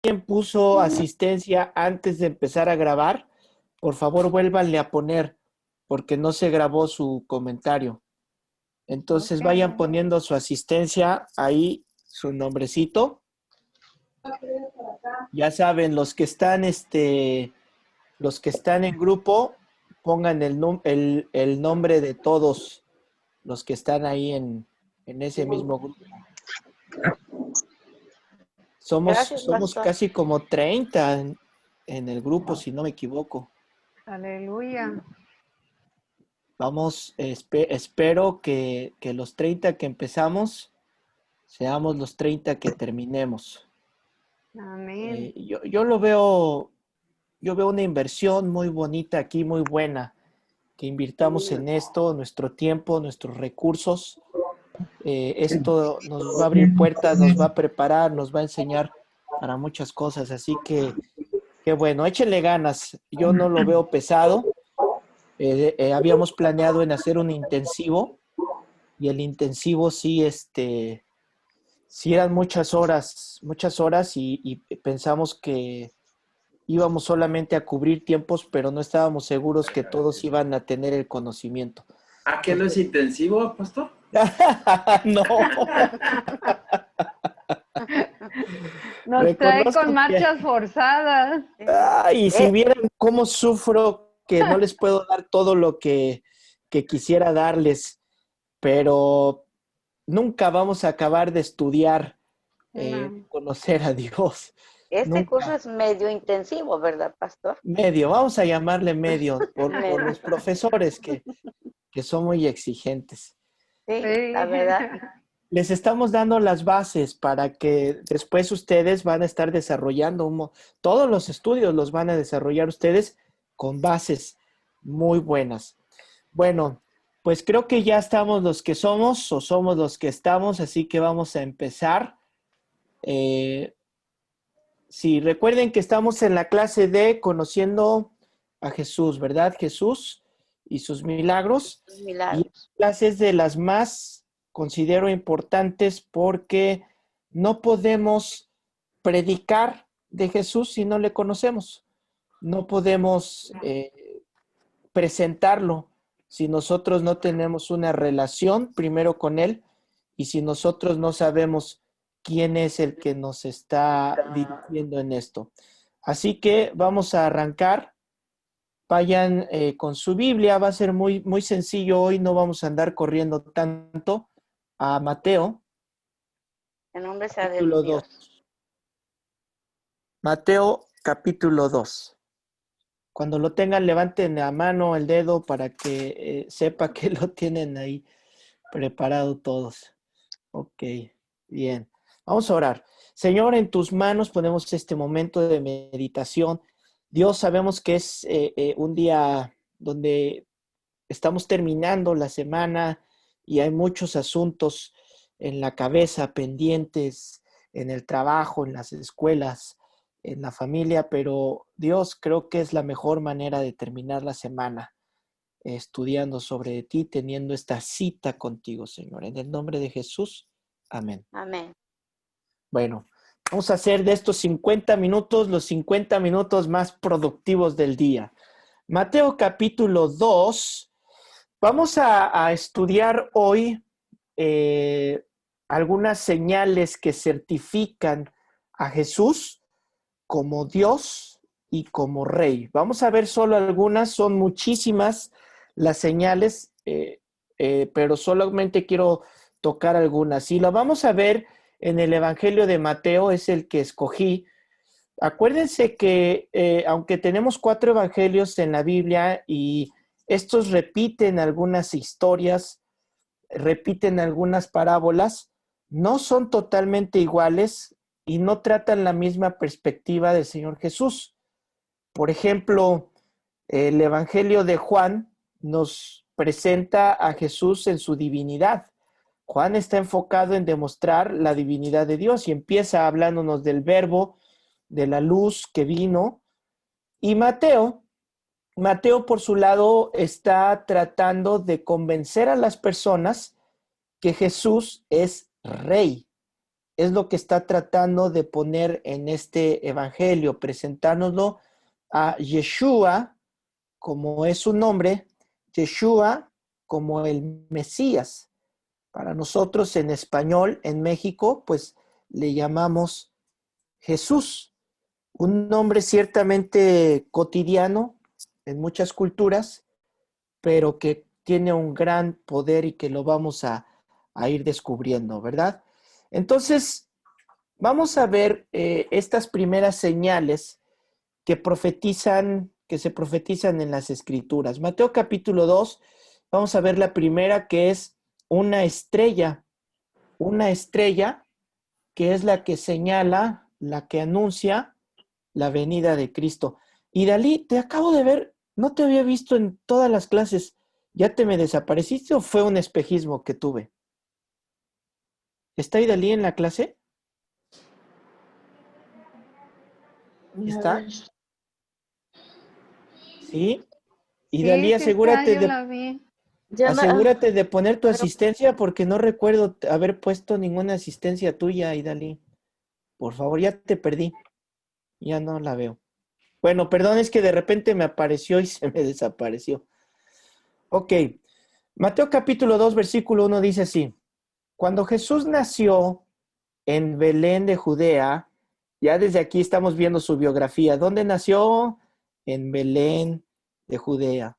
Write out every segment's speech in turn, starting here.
alguien puso asistencia antes de empezar a grabar, por favor vuélvanle a poner, porque no se grabó su comentario. Entonces vayan Ok. poniendo su asistencia ahí, su nombrecito. Ya saben, los que están en grupo, pongan el nombre de todos los que están ahí en ese mismo grupo. Gracias, Somos pastor. casi como 30 en el grupo, si no me equivoco. Aleluya. Vamos, espero que los 30 que empezamos seamos los 30 que terminemos. Amén. Yo veo una inversión muy bonita aquí, muy buena, que invirtamos en esto, nuestro tiempo, nuestros recursos. Esto nos va a abrir puertas, nos va a preparar, nos va a enseñar para muchas cosas. Así que, qué bueno, échenle ganas. Yo no lo veo pesado. Habíamos planeado en hacer un intensivo y el intensivo sí, sí eran muchas horas y pensamos que íbamos solamente a cubrir tiempos, pero no estábamos seguros que todos iban a tener el conocimiento. ¿A qué no es Entonces, intensivo, pastor? no, Nos trae con reconozco que, marchas forzadas. y si vieran cómo sufro que no les puedo dar todo lo que quisiera darles, pero nunca vamos a acabar de estudiar, de No. conocer a Dios. Este curso Nunca. es medio intensivo, ¿verdad, pastor? Medio, vamos a llamarle medio por Medio. los profesores que son muy exigentes. Sí, la Sí. verdad. Les estamos dando las bases para que después ustedes van a estar desarrollando, todos los estudios los van a desarrollar ustedes con bases muy buenas. Bueno, pues creo que ya estamos los que somos o somos los que estamos, así que vamos a empezar. Sí, recuerden que estamos en la clase de conociendo a Jesús, ¿verdad? Jesús y sus milagros. Los Y milagros. clases de las más considero importantes porque no podemos predicar de Jesús si no le conocemos. No podemos presentarlo si nosotros no tenemos una relación primero con Él y si nosotros no sabemos quién es el que nos está dirigiendo en esto. Así que vamos a arrancar. Vayan con su Biblia, va a ser muy, muy sencillo hoy, no vamos a andar corriendo tanto. A Mateo, En nombre sea de capítulo 2. Dios. Mateo, capítulo 2. Cuando lo tengan, levanten la mano, el dedo, para que sepa que lo tienen ahí preparado todos. Ok, bien. Vamos a orar. Señor, en tus manos ponemos este momento de meditación. Dios, sabemos que es un día donde estamos terminando la semana y hay muchos asuntos en la cabeza pendientes, en el trabajo, en las escuelas, en la familia, pero Dios, creo que es la mejor manera de terminar la semana, estudiando sobre ti, teniendo esta cita contigo, Señor. En el nombre de Jesús, amén. Amén. Bueno, vamos a hacer de estos 50 minutos los 50 minutos más productivos del día. Mateo capítulo 2. Vamos a estudiar hoy algunas señales que certifican a Jesús como Dios y como Rey. Vamos a ver solo algunas, son muchísimas las señales, pero solamente quiero tocar algunas. Y lo vamos a ver en el Evangelio de Mateo, es el que escogí. Acuérdense que aunque tenemos 4 evangelios en la Biblia y estos repiten algunas historias, repiten algunas parábolas, no son totalmente iguales y no tratan la misma perspectiva del Señor Jesús. Por ejemplo, el Evangelio de Juan nos presenta a Jesús en su divinidad. Juan está enfocado en demostrar la divinidad de Dios y empieza hablándonos del verbo, de la luz que vino. Y Mateo por su lado está tratando de convencer a las personas que Jesús es rey. es lo que está tratando de poner en este evangelio, presentárnoslo a Yeshua, como es su nombre, Yeshua como el Mesías. Para nosotros en español, en México, pues le llamamos Jesús, un nombre ciertamente cotidiano en muchas culturas, pero que tiene un gran poder y que lo vamos a ir descubriendo, ¿verdad? Entonces, vamos a ver estas primeras señales que se profetizan en las Escrituras. Mateo capítulo 2, vamos a ver la primera, que es una estrella que es la que señala, la que anuncia la venida de Cristo. Y Dalí, te acabo de ver, no te había visto en todas las clases. ¿Ya te me desapareciste o fue un espejismo que tuve? ¿Está Idalí en la clase? ¿Está? ¿Sí? Idalí, Sí, sí está, yo la vi. asegúrate de poner tu asistencia porque no recuerdo haber puesto ninguna asistencia tuya, Idalí. Por favor, ya te perdí. Ya no la veo. Bueno, perdón, es que de repente me apareció y se me desapareció. Ok. Mateo capítulo 2, versículo 1 dice así. Cuando Jesús nació en Belén de Judea, ya desde aquí estamos viendo su biografía. ¿Dónde nació? En Belén de Judea.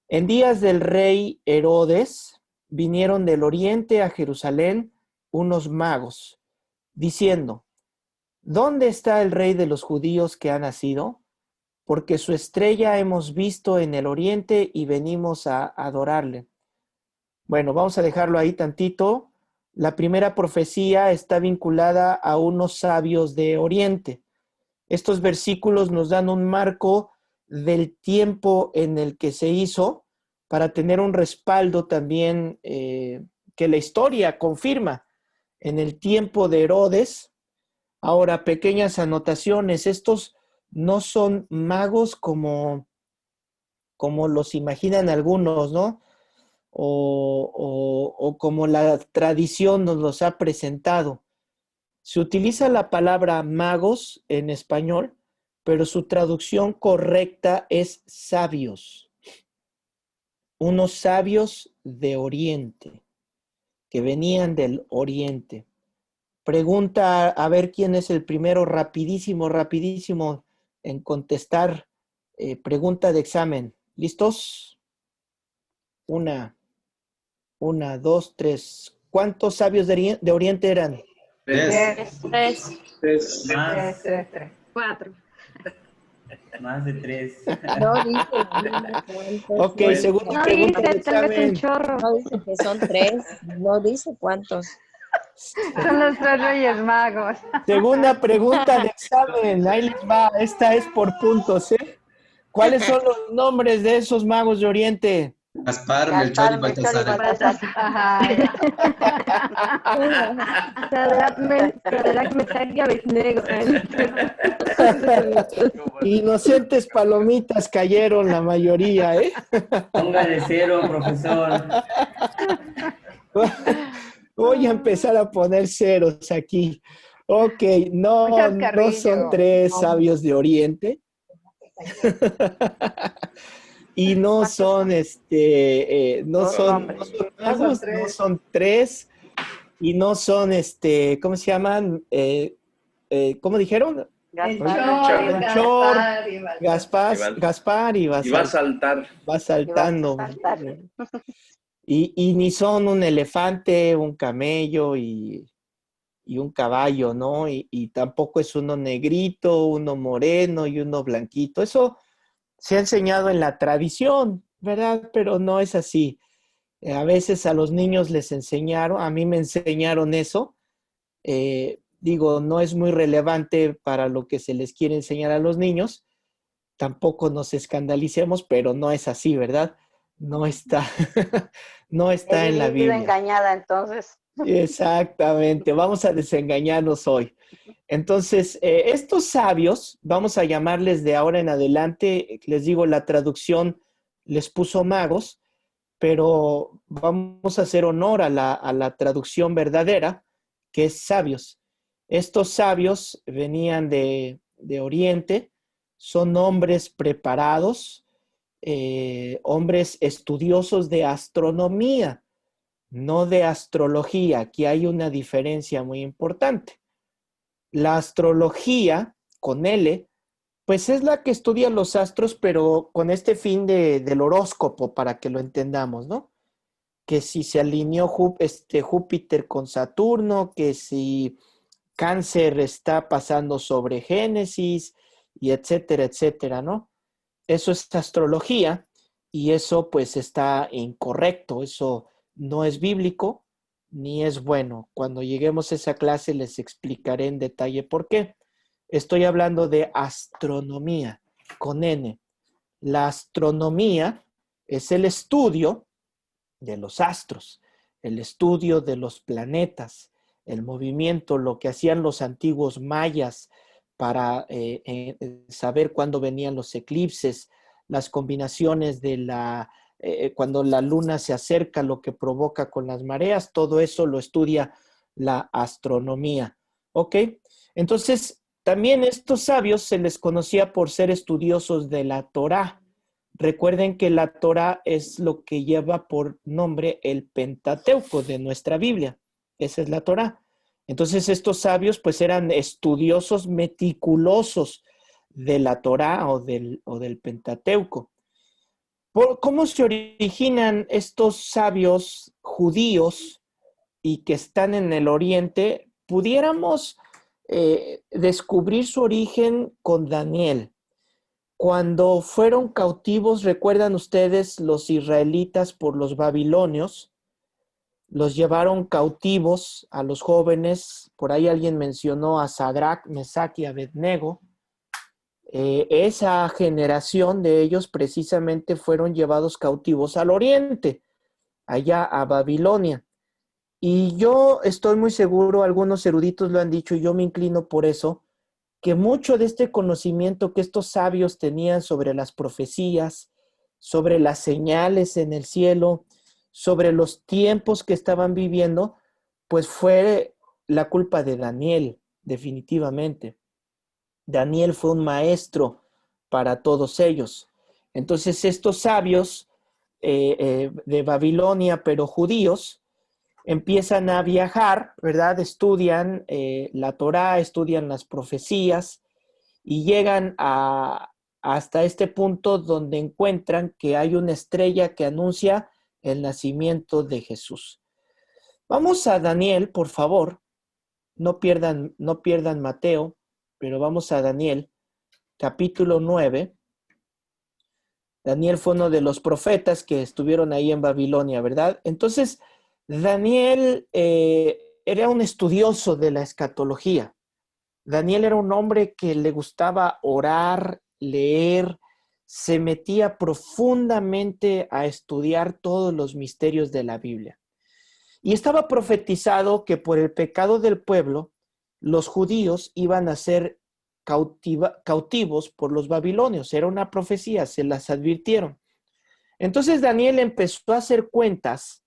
En días del rey Herodes, vinieron del oriente a Jerusalén unos magos, diciendo, ¿dónde está el rey de los judíos que ha nacido? Porque su estrella hemos visto en el oriente y venimos a adorarle. Bueno, vamos a dejarlo ahí tantito. La primera profecía está vinculada a unos sabios de Oriente. Estos versículos nos dan un marco del tiempo en el que se hizo para tener un respaldo también que la historia confirma. En el tiempo de Herodes, ahora pequeñas anotaciones, estos no son magos como los imaginan algunos, ¿no? O como la tradición nos los ha presentado. Se utiliza la palabra magos en español, pero su traducción correcta es sabios. Unos sabios de Oriente, que venían del Oriente. Pregunta a ver quién es el primero, rapidísimo en contestar. Pregunta de examen. ¿Listos? Una, dos, tres. ¿Cuántos sabios de Oriente eran? Tres. Más. Tres. 4. Más de 3. No dice. Ok, segunda No pregunta de dice, tal vez un examen. chorro. No dice que son 3. No dice cuántos. Son los 3 Reyes Magos. Segunda pregunta de examen. Ahí les va. Esta es por puntos, ¿eh? ¿Cuáles son los nombres de esos magos de Oriente? Gaspar, Melchor y Baltasar. Ajá. Inocentes palomitas cayeron la mayoría, ¿eh? Póngale 0, profesor. Voy a empezar a poner ceros aquí. Ok, no son 3 sabios de Oriente. Y no son magos, no son 3, y no son ¿cómo se llaman? ¿Cómo dijeron? Gaspar. Gaspar y va a saltar. Va saltando. Y ni son un elefante, un camello y un caballo, ¿no? Y tampoco es uno negrito, uno moreno y uno blanquito. Eso se ha enseñado en la tradición, ¿verdad? Pero no es así. A veces a los niños les enseñaron, a mí me enseñaron eso. Digo, no es muy relevante para lo que se les quiere enseñar a los niños. Tampoco nos escandalicemos, pero no es así, ¿verdad? No está, no está en la Biblia. Engañada, entonces. Exactamente, vamos a desengañarnos hoy. Entonces, estos sabios, vamos a llamarles de ahora en adelante, les digo, la traducción les puso magos, pero vamos a hacer honor a la traducción verdadera, que es sabios. Estos sabios venían de Oriente, son hombres preparados, hombres estudiosos de astronomía, no de astrología. Aquí hay una diferencia muy importante. La astrología, con L, pues es la que estudia los astros, pero con este fin del horóscopo, para que lo entendamos, ¿no? Que si se alineó Júpiter con Saturno, que si Cáncer está pasando sobre Génesis, y etcétera, etcétera, ¿no? Eso es astrología, y eso pues está incorrecto, eso no es bíblico, ni es bueno. Cuando lleguemos a esa clase les explicaré en detalle por qué. Estoy hablando de astronomía, con N. La astronomía es el estudio de los astros, el estudio de los planetas, el movimiento, lo que hacían los antiguos mayas para saber cuándo venían los eclipses, las combinaciones de cuando la luna se acerca, lo que provoca con las mareas, todo eso lo estudia la astronomía. ¿Ok? Entonces, también estos sabios se les conocía por ser estudiosos de la Torá. Recuerden que la Torá es lo que lleva por nombre el Pentateuco de nuestra Biblia. Esa es la Torá. Entonces estos sabios pues eran estudiosos meticulosos de la Torá o del Pentateuco. ¿Cómo se originan estos sabios judíos y que están en el Oriente? Pudiéramos descubrir su origen con Daniel. Cuando fueron cautivos, ¿recuerdan ustedes los israelitas por los babilonios? Los llevaron cautivos a los jóvenes. Por ahí alguien mencionó a Sadrach, Mesach y Abednego. Esa generación de ellos precisamente fueron llevados cautivos al oriente, allá a Babilonia. Y yo estoy muy seguro, algunos eruditos lo han dicho y yo me inclino por eso, que mucho de este conocimiento que estos sabios tenían sobre las profecías, sobre las señales en el cielo, sobre los tiempos que estaban viviendo, pues fue la culpa de Daniel, definitivamente. Daniel fue un maestro para todos ellos. Entonces estos sabios de Babilonia, pero judíos, empiezan a viajar, ¿verdad? Estudian la Torá, estudian las profecías y llegan hasta este punto donde encuentran que hay una estrella que anuncia el nacimiento de Jesús. Vamos a Daniel, por favor. No pierdan Mateo, pero vamos a Daniel, capítulo 9. Daniel fue uno de los profetas que estuvieron ahí en Babilonia, ¿verdad? Entonces, Daniel era un estudioso de la escatología. Daniel era un hombre que le gustaba orar, leer, se metía profundamente a estudiar todos los misterios de la Biblia. Y estaba profetizado que por el pecado del pueblo, los judíos iban a ser cautivos por los babilonios. Era una profecía, se las advirtieron. Entonces Daniel empezó a hacer cuentas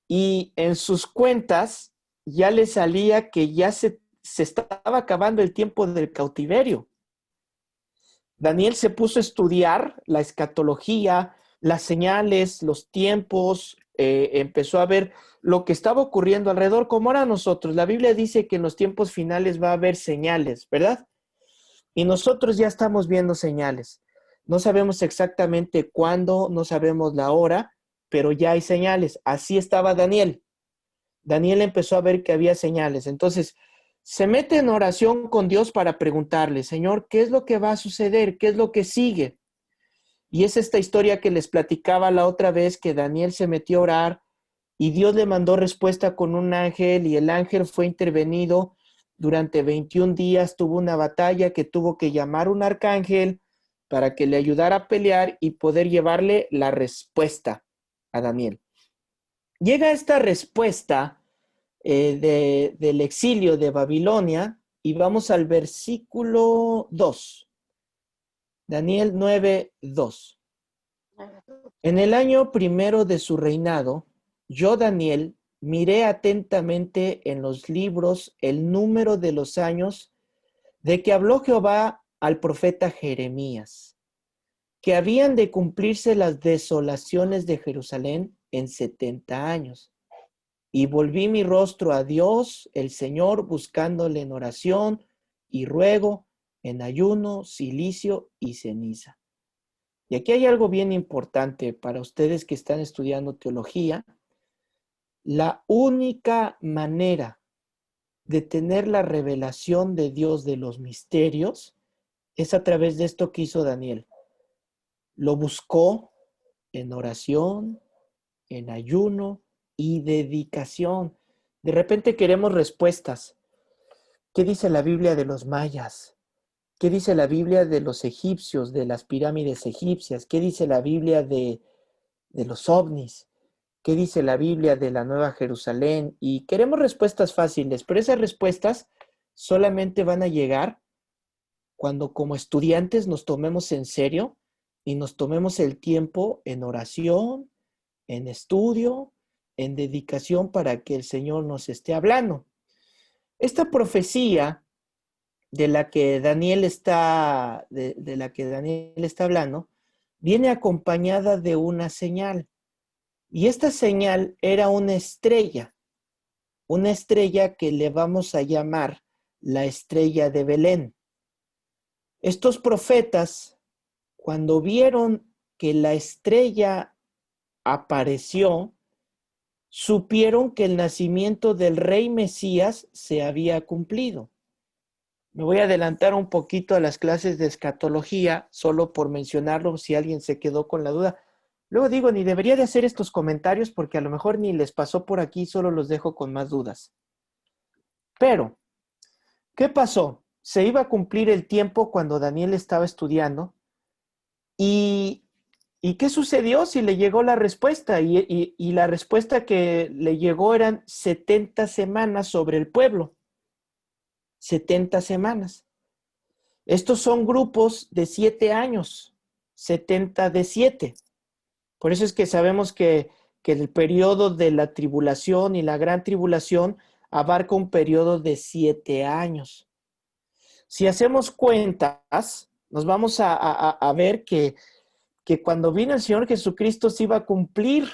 y en sus cuentas ya le salía que ya se estaba acabando el tiempo del cautiverio. Daniel se puso a estudiar la escatología, las señales, los tiempos, empezó a ver lo que estaba ocurriendo alrededor, como ahora nosotros. La Biblia dice que en los tiempos finales va a haber señales, ¿verdad? Y nosotros ya estamos viendo señales. No sabemos exactamente cuándo, no sabemos la hora, pero ya hay señales. Así estaba Daniel. Daniel empezó a ver que había señales. Entonces, se mete en oración con Dios para preguntarle, Señor, ¿qué es lo que va a suceder? ¿Qué es lo que sigue? Y es esta historia que les platicaba la otra vez, que Daniel se metió a orar y Dios le mandó respuesta con un ángel y el ángel fue intervenido durante 21 días, tuvo una batalla que tuvo que llamar un arcángel para que le ayudara a pelear y poder llevarle la respuesta a Daniel. Llega esta respuesta del exilio de Babilonia y vamos al versículo 2. Daniel 9:2. En el año primero de su reinado, yo, Daniel, miré atentamente en los libros el número de los años de que habló Jehová al profeta Jeremías, que habían de cumplirse las desolaciones de Jerusalén en 70 años. Y volví mi rostro a Dios, el Señor, buscándole en oración y ruego, en ayuno, cilicio y ceniza. Y aquí hay algo bien importante para ustedes que están estudiando teología. La única manera de tener la revelación de Dios de los misterios es a través de esto que hizo Daniel. Lo buscó en oración, en ayuno y dedicación. De repente queremos respuestas. ¿Qué dice la Biblia de los mayas? ¿Qué dice la Biblia de los egipcios, de las pirámides egipcias? ¿Qué dice la Biblia de los ovnis? ¿Qué dice la Biblia de la Nueva Jerusalén? Y queremos respuestas fáciles, pero esas respuestas solamente van a llegar cuando como estudiantes nos tomemos en serio y nos tomemos el tiempo en oración, en estudio, en dedicación para que el Señor nos esté hablando. Esta profecía de la que Daniel está hablando viene acompañada de una señal. Y esta señal era una estrella que le vamos a llamar la estrella de Belén. Estos profetas, cuando vieron que la estrella apareció, supieron que el nacimiento del rey Mesías se había cumplido. Me voy a adelantar un poquito a las clases de escatología, solo por mencionarlo, si alguien se quedó con la duda. Luego digo, ni debería de hacer estos comentarios porque a lo mejor ni les pasó por aquí, solo los dejo con más dudas. Pero, ¿qué pasó? Se iba a cumplir el tiempo cuando Daniel estaba estudiando. ¿Y qué sucedió? Si le llegó la respuesta. Y la respuesta que le llegó eran 70 semanas sobre el pueblo. 70 semanas. Estos son grupos de 7 años. 70 de 7. Por eso es que sabemos que el periodo de la tribulación y la gran tribulación abarca un periodo de 7 años. Si hacemos cuentas, nos vamos a ver que cuando vino el Señor Jesucristo se iba a cumplir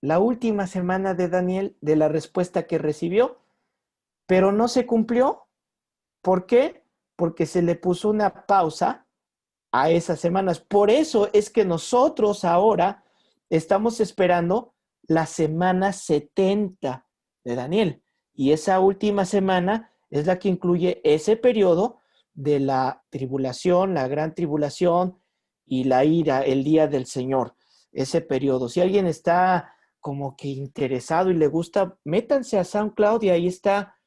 la última semana de Daniel de la respuesta que recibió, pero no se cumplió. ¿Por qué? Porque se le puso una pausa a esas semanas. Por eso es que nosotros ahora estamos esperando la semana 70 de Daniel. Y esa última semana es la que incluye ese periodo de la tribulación, la gran tribulación y la ira, el día del Señor. Ese periodo. Si alguien está como que interesado y le gusta, métanse a SoundCloud y ahí está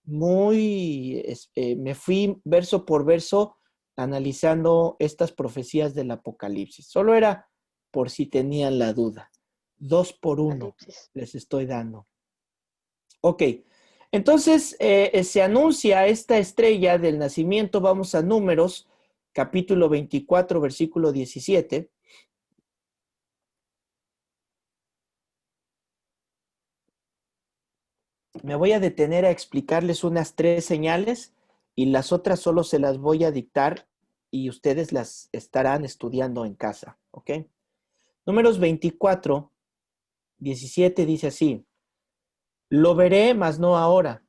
me fui verso por verso analizando estas profecías del Apocalipsis. Solo era por si tenían la duda. 2 por 1 les estoy dando. Ok, entonces se anuncia esta estrella del nacimiento. Vamos a Números, capítulo 24, versículo 17. Me voy a detener a explicarles unas 3 señales y las otras solo se las voy a dictar y ustedes las estarán estudiando en casa, ¿ok? Números 24, 17 dice así: lo veré, mas no ahora.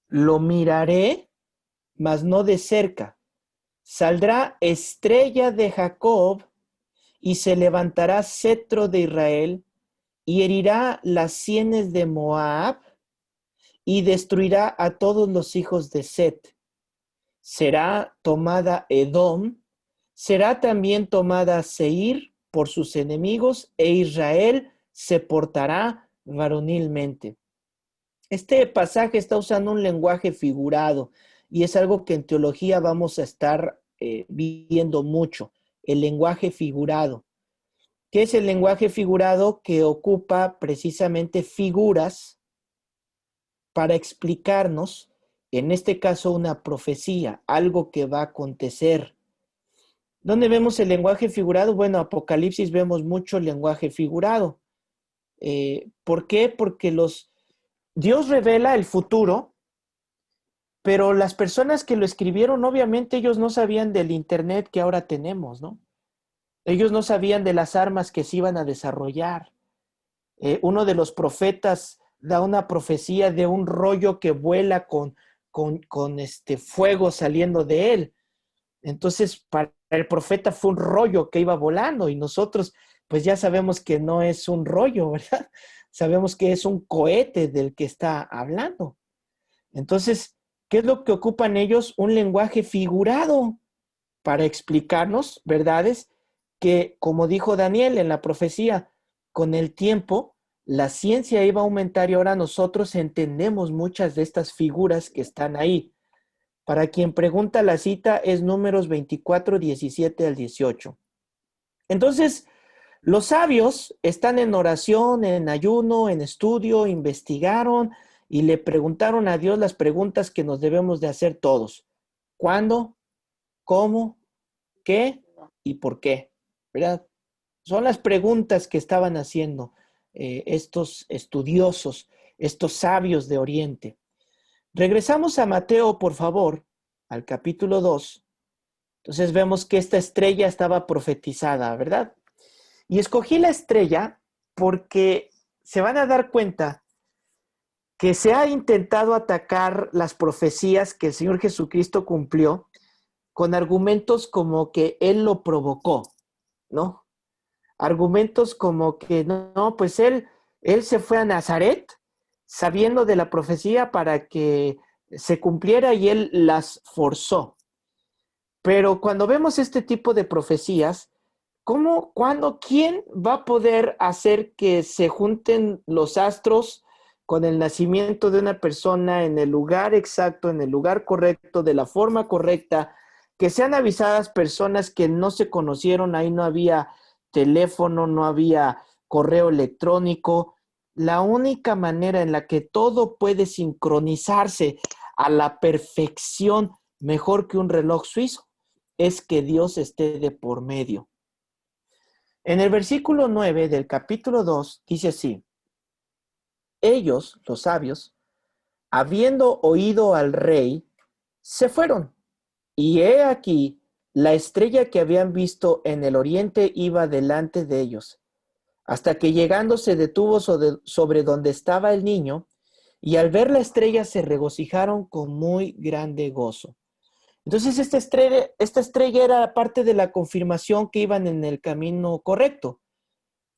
Lo miraré, mas no de cerca. Saldrá estrella de Jacob y se levantará cetro de Israel y herirá las sienes de Moab y destruirá a todos los hijos de Set. Será tomada Edom, será también tomada Seir por sus enemigos, e Israel se portará varonilmente. Este pasaje está usando un lenguaje figurado y es algo que en teología vamos a estar viendo mucho, el lenguaje figurado. ¿Qué es el lenguaje figurado? Que ocupa precisamente figuras para explicarnos, en este caso, una profecía, algo que va a acontecer. ¿Dónde vemos el lenguaje figurado? Bueno, Apocalipsis vemos mucho lenguaje figurado. ¿Por qué? Porque Dios revela el futuro, pero las personas que lo escribieron, obviamente ellos no sabían del internet que ahora tenemos, ¿no? Ellos no sabían de las armas que se iban a desarrollar. Uno de los profetas da una profecía de un rollo que vuela con fuego saliendo de él. Entonces, para el profeta fue un rollo que iba volando y nosotros, pues ya sabemos que no es un rollo, ¿verdad? Sabemos que es un cohete del que está hablando. Entonces, ¿qué es lo que ocupan ellos? Un lenguaje figurado para explicarnos verdades que, como dijo Daniel en la profecía, con el tiempo la ciencia iba a aumentar y ahora nosotros entendemos muchas de estas figuras que están ahí. Para quien pregunta, la cita es Números 24, 17 al 18. Entonces, los sabios están en oración, en ayuno, en estudio, investigaron y le preguntaron a Dios las preguntas que nos debemos de hacer todos. ¿Cuándo? ¿Cómo? ¿Qué? ¿Y por qué? ¿Verdad? Son las preguntas que estaban haciendo estos estudiosos, estos sabios de Oriente. Regresamos a Mateo, por favor, al capítulo 2. Entonces vemos que esta estrella estaba profetizada, ¿verdad? Y escogí la estrella porque se van a dar cuenta que se ha intentado atacar las profecías que el Señor Jesucristo cumplió con argumentos como que Él lo provocó, ¿no? Argumentos como que no, pues él se fue a Nazaret sabiendo de la profecía para que se cumpliera y él las forzó. Pero cuando vemos este tipo de profecías, ¿cómo, cuándo, quién va a poder hacer que se junten los astros con el nacimiento de una persona en el lugar exacto, en el lugar correcto, de la forma correcta, que sean avisadas personas que no se conocieron, ahí no había teléfono, no había correo electrónico? La única manera en la que todo puede sincronizarse a la perfección, mejor que un reloj suizo, es que Dios esté de por medio. En el versículo 9 del capítulo 2 dice así: ellos, los sabios, habiendo oído al rey, se fueron. Y he aquí, la estrella que habían visto en el oriente iba delante de ellos, hasta que llegando se detuvo sobre donde estaba el niño, y al ver la estrella se regocijaron con muy grande gozo. Entonces esta estrella era parte de la confirmación que iban en el camino correcto.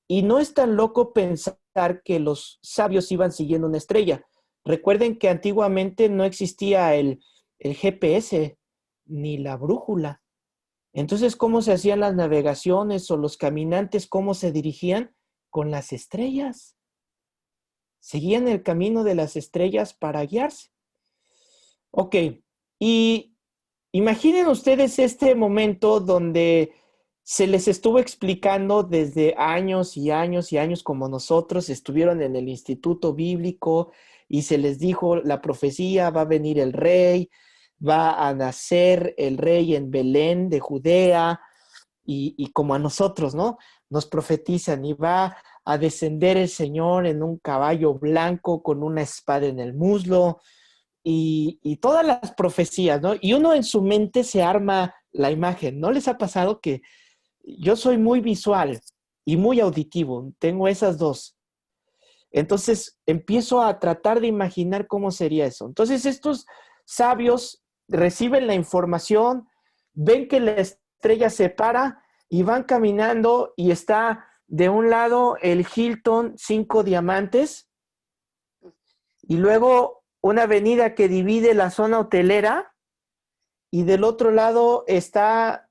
Y no es tan loco pensar que los sabios iban siguiendo una estrella. Recuerden que antiguamente no existía el GPS ni la brújula. Entonces, ¿cómo se hacían las navegaciones o los caminantes, cómo se dirigían? Con las estrellas. Seguían el camino de las estrellas para guiarse. Ok, y imaginen ustedes este momento donde se les estuvo explicando desde años y años y años, como nosotros estuvieron en el instituto bíblico y se les dijo la profecía: va a venir el rey, va a nacer el rey en Belén de Judea, y como a nosotros, ¿no? Nos profetizan, y va a descender el Señor en un caballo blanco con una espada en el muslo, y todas las profecías, ¿no? Y uno en su mente se arma la imagen. ¿No les ha pasado que yo soy muy visual y muy auditivo? Tengo esas dos. Entonces empiezo a tratar de imaginar cómo sería eso. Entonces estos sabios reciben la información, ven que la estrella se para y van caminando, y está de un lado el Hilton 5 Diamantes y luego una avenida que divide la zona hotelera, y del otro lado está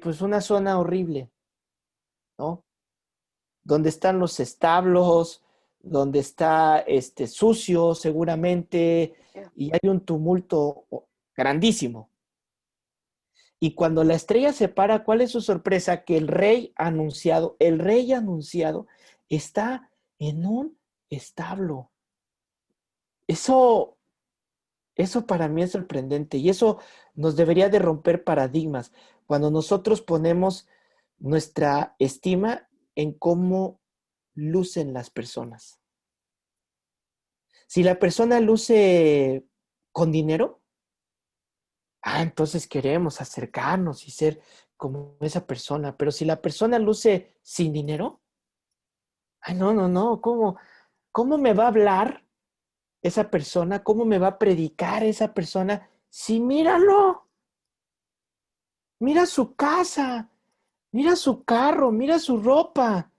pues una zona horrible, ¿no? Donde están los establos, donde está sucio seguramente, y hay un tumulto grandísimo. Y cuando la estrella se para, ¿cuál es su sorpresa? Que el rey anunciado está en un establo. Eso para mí es sorprendente, y eso nos debería de romper paradigmas cuando nosotros ponemos nuestra estima en cómo lucen las personas? Si la persona luce con dinero, entonces queremos acercarnos y ser como esa persona. Pero si la persona luce sin dinero, no, ¿cómo me va a hablar esa persona? ¿Cómo me va a predicar esa persona? Si míralo, mira su casa, mira su carro, mira su ropa.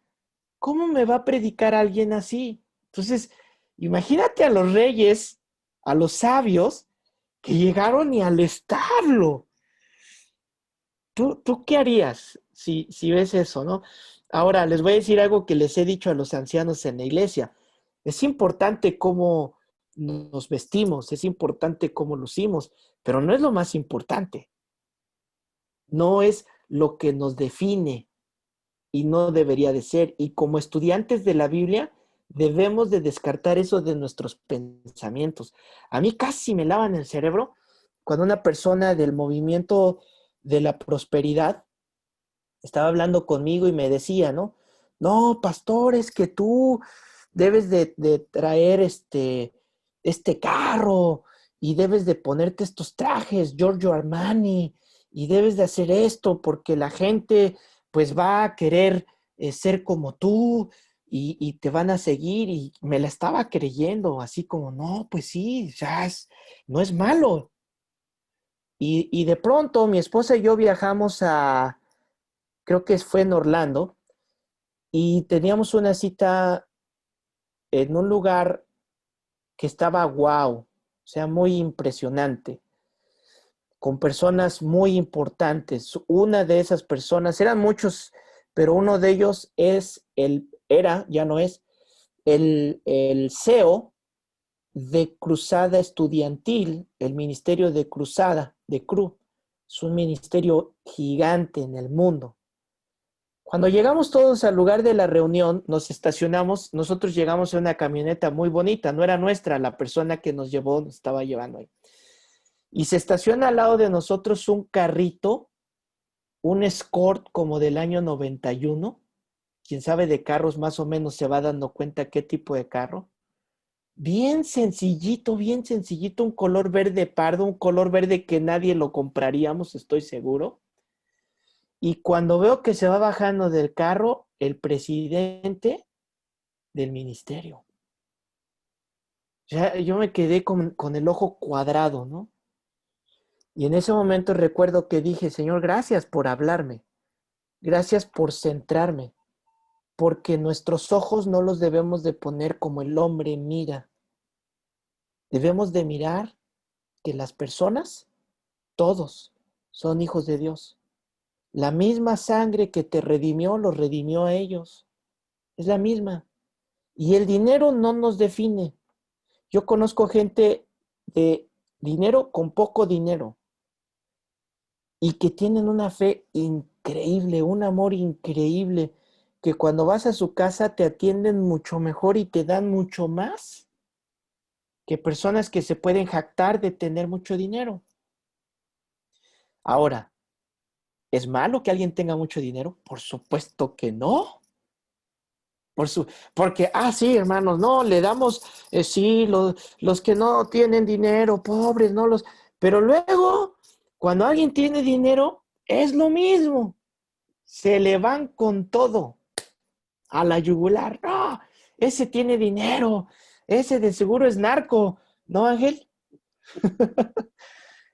¿Cómo me va a predicar alguien así? Entonces, imagínate a los reyes, a los sabios, que llegaron y al estarlo. ¿Tú qué harías si ves eso, no? Ahora, les voy a decir algo que les he dicho a los ancianos en la iglesia. Es importante cómo nos vestimos, es importante cómo lucimos, pero no es lo más importante. No es lo que nos define y no debería de ser. Y como estudiantes de la Biblia, debemos de descartar eso de nuestros pensamientos. A mí casi me lavan el cerebro cuando una persona del movimiento de la prosperidad estaba hablando conmigo y me decía, ¿no? No, pastor, es que tú debes de traer este carro y debes de ponerte estos trajes, Giorgio Armani, y debes de hacer esto porque la gente pues va a querer ser como tú y te van a seguir y me la estaba creyendo, así como, no, pues sí, ya no es malo. Y de pronto mi esposa y yo viajamos creo que fue en Orlando, y teníamos una cita en un lugar que estaba wow, o sea, muy impresionante, con personas muy importantes. Una de esas personas, eran muchos, pero uno de ellos ya no es, el CEO de Cruzada Estudiantil, el Ministerio de Cruzada, de CRU. Es un ministerio gigante en el mundo. Cuando llegamos todos al lugar de la reunión, nos estacionamos, nosotros llegamos en una camioneta muy bonita, no era nuestra, la persona que nos llevó nos estaba llevando ahí. Y se estaciona al lado de nosotros un carrito, un Escort como del año 91. Quien sabe de carros más o menos se va dando cuenta qué tipo de carro. Bien sencillito, un color verde pardo, un color verde que nadie lo compraríamos, estoy seguro. Y cuando veo que se va bajando del carro el presidente del ministerio. Ya, yo me quedé con el ojo cuadrado, ¿no? Y en ese momento recuerdo que dije, Señor, gracias por hablarme. Gracias por centrarme. Porque nuestros ojos no los debemos de poner como el hombre mira. Debemos de mirar que las personas, todos, son hijos de Dios. La misma sangre que te redimió, los redimió a ellos. Es la misma. Y el dinero no nos define. Yo conozco gente de dinero con poco dinero y que tienen una fe increíble, un amor increíble, que cuando vas a su casa te atienden mucho mejor y te dan mucho más que personas que se pueden jactar de tener mucho dinero. Ahora, ¿es malo que alguien tenga mucho dinero? Por supuesto que no. Porque, sí, hermanos, no, le damos, sí, los que no tienen dinero, pobres, no los... Pero luego, cuando alguien tiene dinero, es lo mismo. Se le van con todo a la yugular. No, ese tiene dinero, ese de seguro es narco. ¿No, Ángel?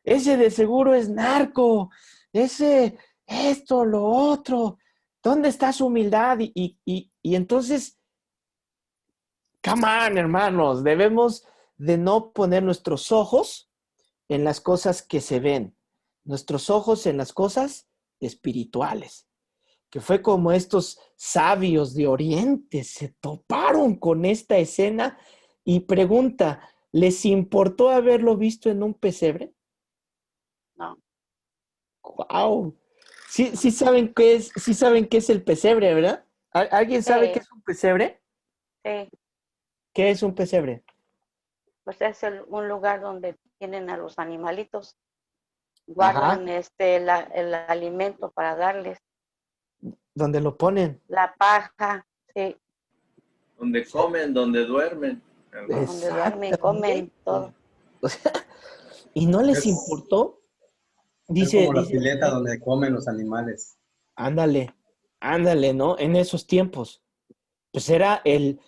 Ese de seguro es narco. Ese, esto, lo otro. ¿Dónde está su humildad? Y entonces... Come on, hermanos, debemos de no poner nuestros ojos en las cosas que se ven, nuestros ojos en las cosas espirituales, que fue como estos sabios de Oriente se toparon con esta escena y pregunta, ¿les importó haberlo visto en un pesebre? No. ¡Wow! Sí saben qué es el pesebre, ¿verdad? ¿Alguien sabe qué es un pesebre? Sí. ¿Qué es un pesebre? Pues es un lugar donde tienen a los animalitos, guardan el alimento para darles. ¿Dónde lo ponen? La paja, sí. Donde comen, donde duermen. ¿Verdad? Donde duermen, comen, todo. O sea, y no les Es- importó. Es como la Dice, pileta donde comen los animales. ándale, ándale, ¿no? En esos tiempos. Pues era el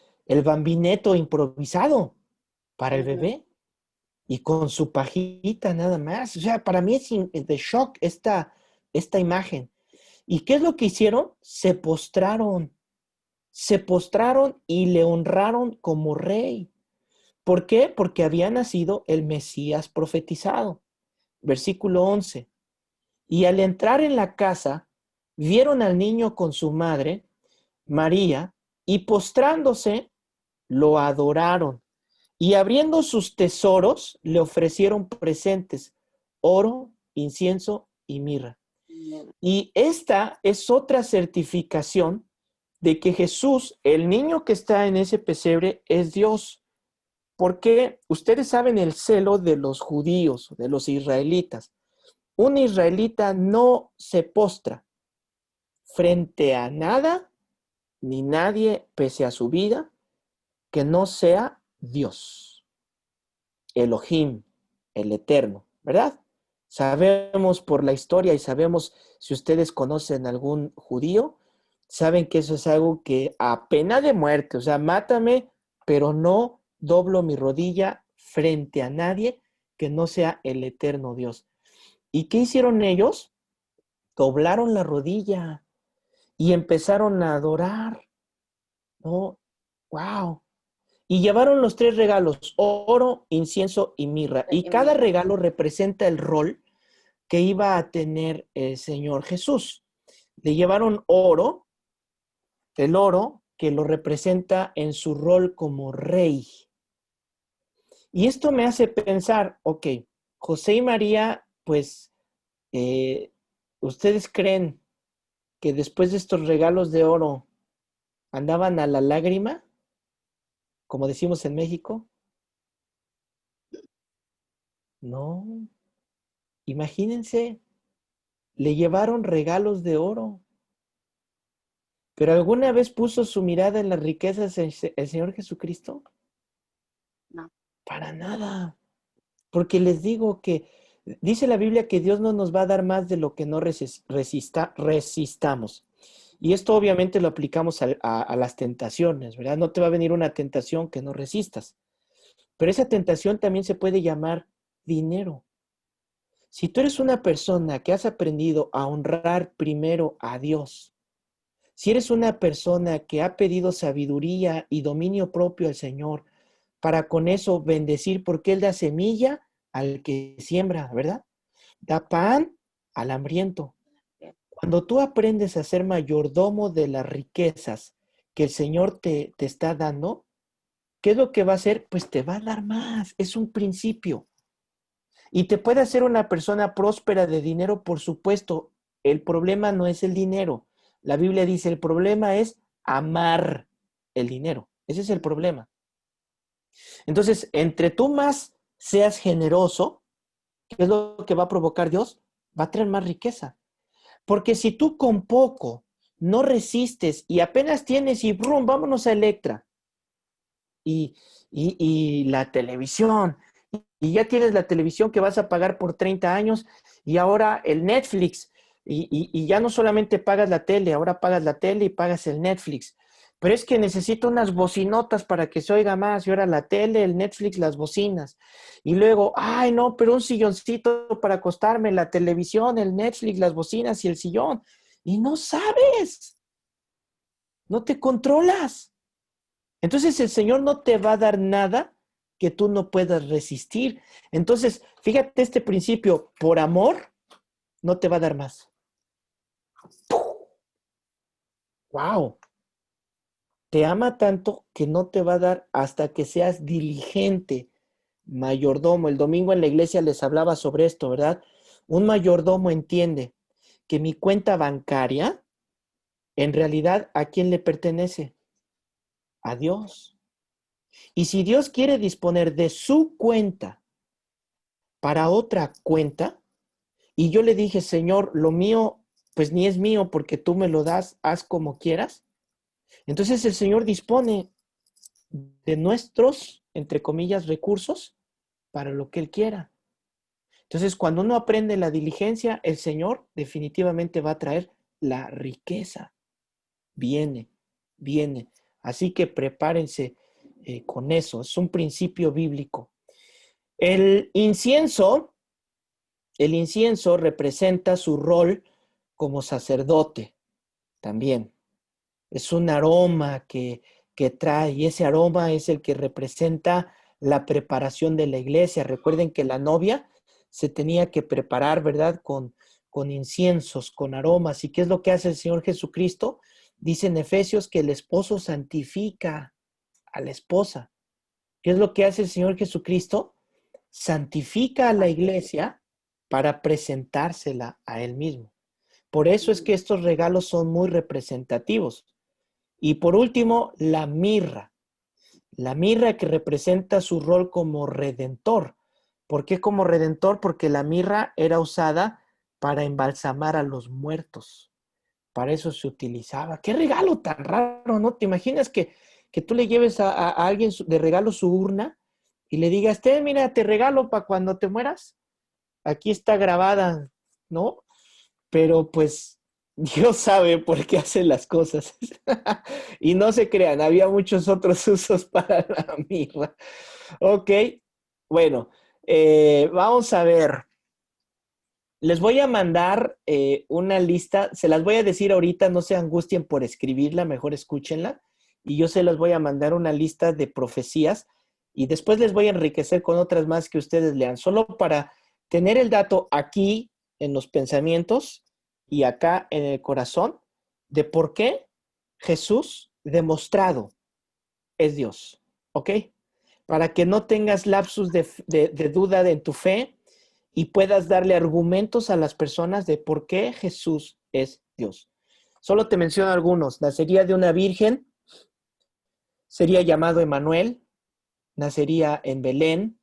bambineto improvisado para el Ujú. bebé y con su pajita nada más. O sea, para mí es de shock esta imagen. ¿Y qué es lo que hicieron? Se postraron y le honraron como rey. ¿Por qué? Porque había nacido el Mesías profetizado. Versículo 11. Y al entrar en la casa, vieron al niño con su madre, María, y postrándose, lo adoraron. Y abriendo sus tesoros, le ofrecieron presentes, oro, incienso y mirra. Y esta es otra certificación de que Jesús, el niño que está en ese pesebre, es Dios. Porque ustedes saben el celo de los judíos, de los israelitas. Un israelita no se postra frente a nada ni nadie, pese a su vida, que no sea Dios, Elohim, el Eterno, ¿verdad? Sabemos por la historia y sabemos, si ustedes conocen algún judío, saben que eso es algo que a pena de muerte, o sea, mátame, pero no doblo mi rodilla frente a nadie que no sea el eterno Dios. ¿Y qué hicieron ellos? Doblaron la rodilla y empezaron a adorar, ¿no? ¡Wow! Y llevaron los 3 regalos, oro, incienso y mirra. Y Y cada mira, regalo representa el rol que iba a tener el Señor Jesús. Le llevaron oro, el oro que lo representa en su rol como rey. Y esto me hace pensar, ok, José y María, pues, ¿ustedes creen que después de estos regalos de oro andaban a la lágrima, como decimos en México? No, imagínense, le llevaron regalos de oro. ¿Pero alguna vez puso su mirada en las riquezas el Señor Jesucristo? no. Para nada. Porque les digo que dice la Biblia que Dios no nos va a dar más de lo que no resistamos. Y esto obviamente lo aplicamos a las tentaciones, ¿verdad? No te va a venir una tentación que no resistas. Pero esa tentación también se puede llamar dinero. Si tú eres una persona que has aprendido a honrar primero a Dios, si eres una persona que ha pedido sabiduría y dominio propio al Señor, para con eso bendecir, porque Él da semilla al que siembra, ¿verdad? Da pan al hambriento. Cuando tú aprendes a ser mayordomo de las riquezas que el Señor te está dando, ¿qué es lo que va a hacer? Pues te va a dar más. Es un principio. Y te puede hacer una persona próspera de dinero, por supuesto. El problema no es el dinero. La Biblia dice, el problema es amar el dinero. Ese es el problema. Entonces, entre tú más seas generoso, ¿qué es lo que va a provocar Dios? Va a traer más riqueza. Porque si tú con poco no resistes y apenas tienes y brum, vámonos a Electra y la televisión, y ya tienes la televisión que vas a pagar por 30 años y ahora el Netflix, y ya no solamente pagas la tele, ahora pagas la tele y pagas el Netflix. Pero es que necesito unas bocinotas para que se oiga más, y ahora la tele, el Netflix, las bocinas. Y luego, ay no, pero un silloncito para acostarme, la televisión, el Netflix, las bocinas y el sillón. Y no sabes, no te controlas. Entonces el Señor no te va a dar nada que tú no puedas resistir. Entonces, fíjate este principio, por amor, no te va a dar más. ¡Wow! Te ama tanto que no te va a dar hasta que seas diligente, mayordomo. El domingo en la iglesia les hablaba sobre esto, ¿verdad? Un mayordomo entiende que mi cuenta bancaria, en realidad, ¿a quién le pertenece? A Dios. Y si Dios quiere disponer de su cuenta para otra cuenta, y yo le dije, Señor, lo mío, pues ni es mío porque tú me lo das, haz como quieras. Entonces el Señor dispone de nuestros, entre comillas, recursos para lo que Él quiera. Entonces, cuando uno aprende la diligencia, el Señor definitivamente va a traer la riqueza. Viene, viene. Así que prepárense con eso. Es un principio bíblico. El incienso representa su rol como sacerdote también. Es un aroma que trae, y ese aroma es el que representa la preparación de la iglesia. Recuerden que la novia se tenía que preparar, ¿verdad? Con inciensos, con aromas. ¿Y qué es lo que hace el Señor Jesucristo? Dice en Efesios que el esposo santifica a la esposa. ¿Qué es lo que hace el Señor Jesucristo? Santifica a la iglesia para presentársela a Él mismo. Por eso es que estos regalos son muy representativos. Y por último, la mirra. La mirra que representa su rol como redentor. ¿Por qué como redentor? Porque la mirra era usada para embalsamar a los muertos. Para eso se utilizaba. ¡Qué regalo tan raro!, ¿no? ¿Te imaginas que tú le lleves a alguien de regalo su urna y le digas, mira, te regalo para cuando te mueras? Aquí está grabada, ¿no? Pero pues Dios sabe por qué hace las cosas. Y no se crean, había muchos otros usos para la mirra. Ok, bueno, vamos a ver. Les voy a mandar una lista, se las voy a decir ahorita, no se angustien por escribirla, mejor escúchenla. Y yo se las voy a mandar una lista de profecías y después les voy a enriquecer con otras más que ustedes lean, solo para tener el dato aquí en los pensamientos y acá en el corazón de por qué Jesús demostrado es Dios, ¿ok? Para que no tengas lapsus de duda en tu fe y puedas darle argumentos a las personas de por qué Jesús es Dios. Solo te menciono algunos. Nacería de una virgen, sería llamado Emmanuel, nacería en Belén,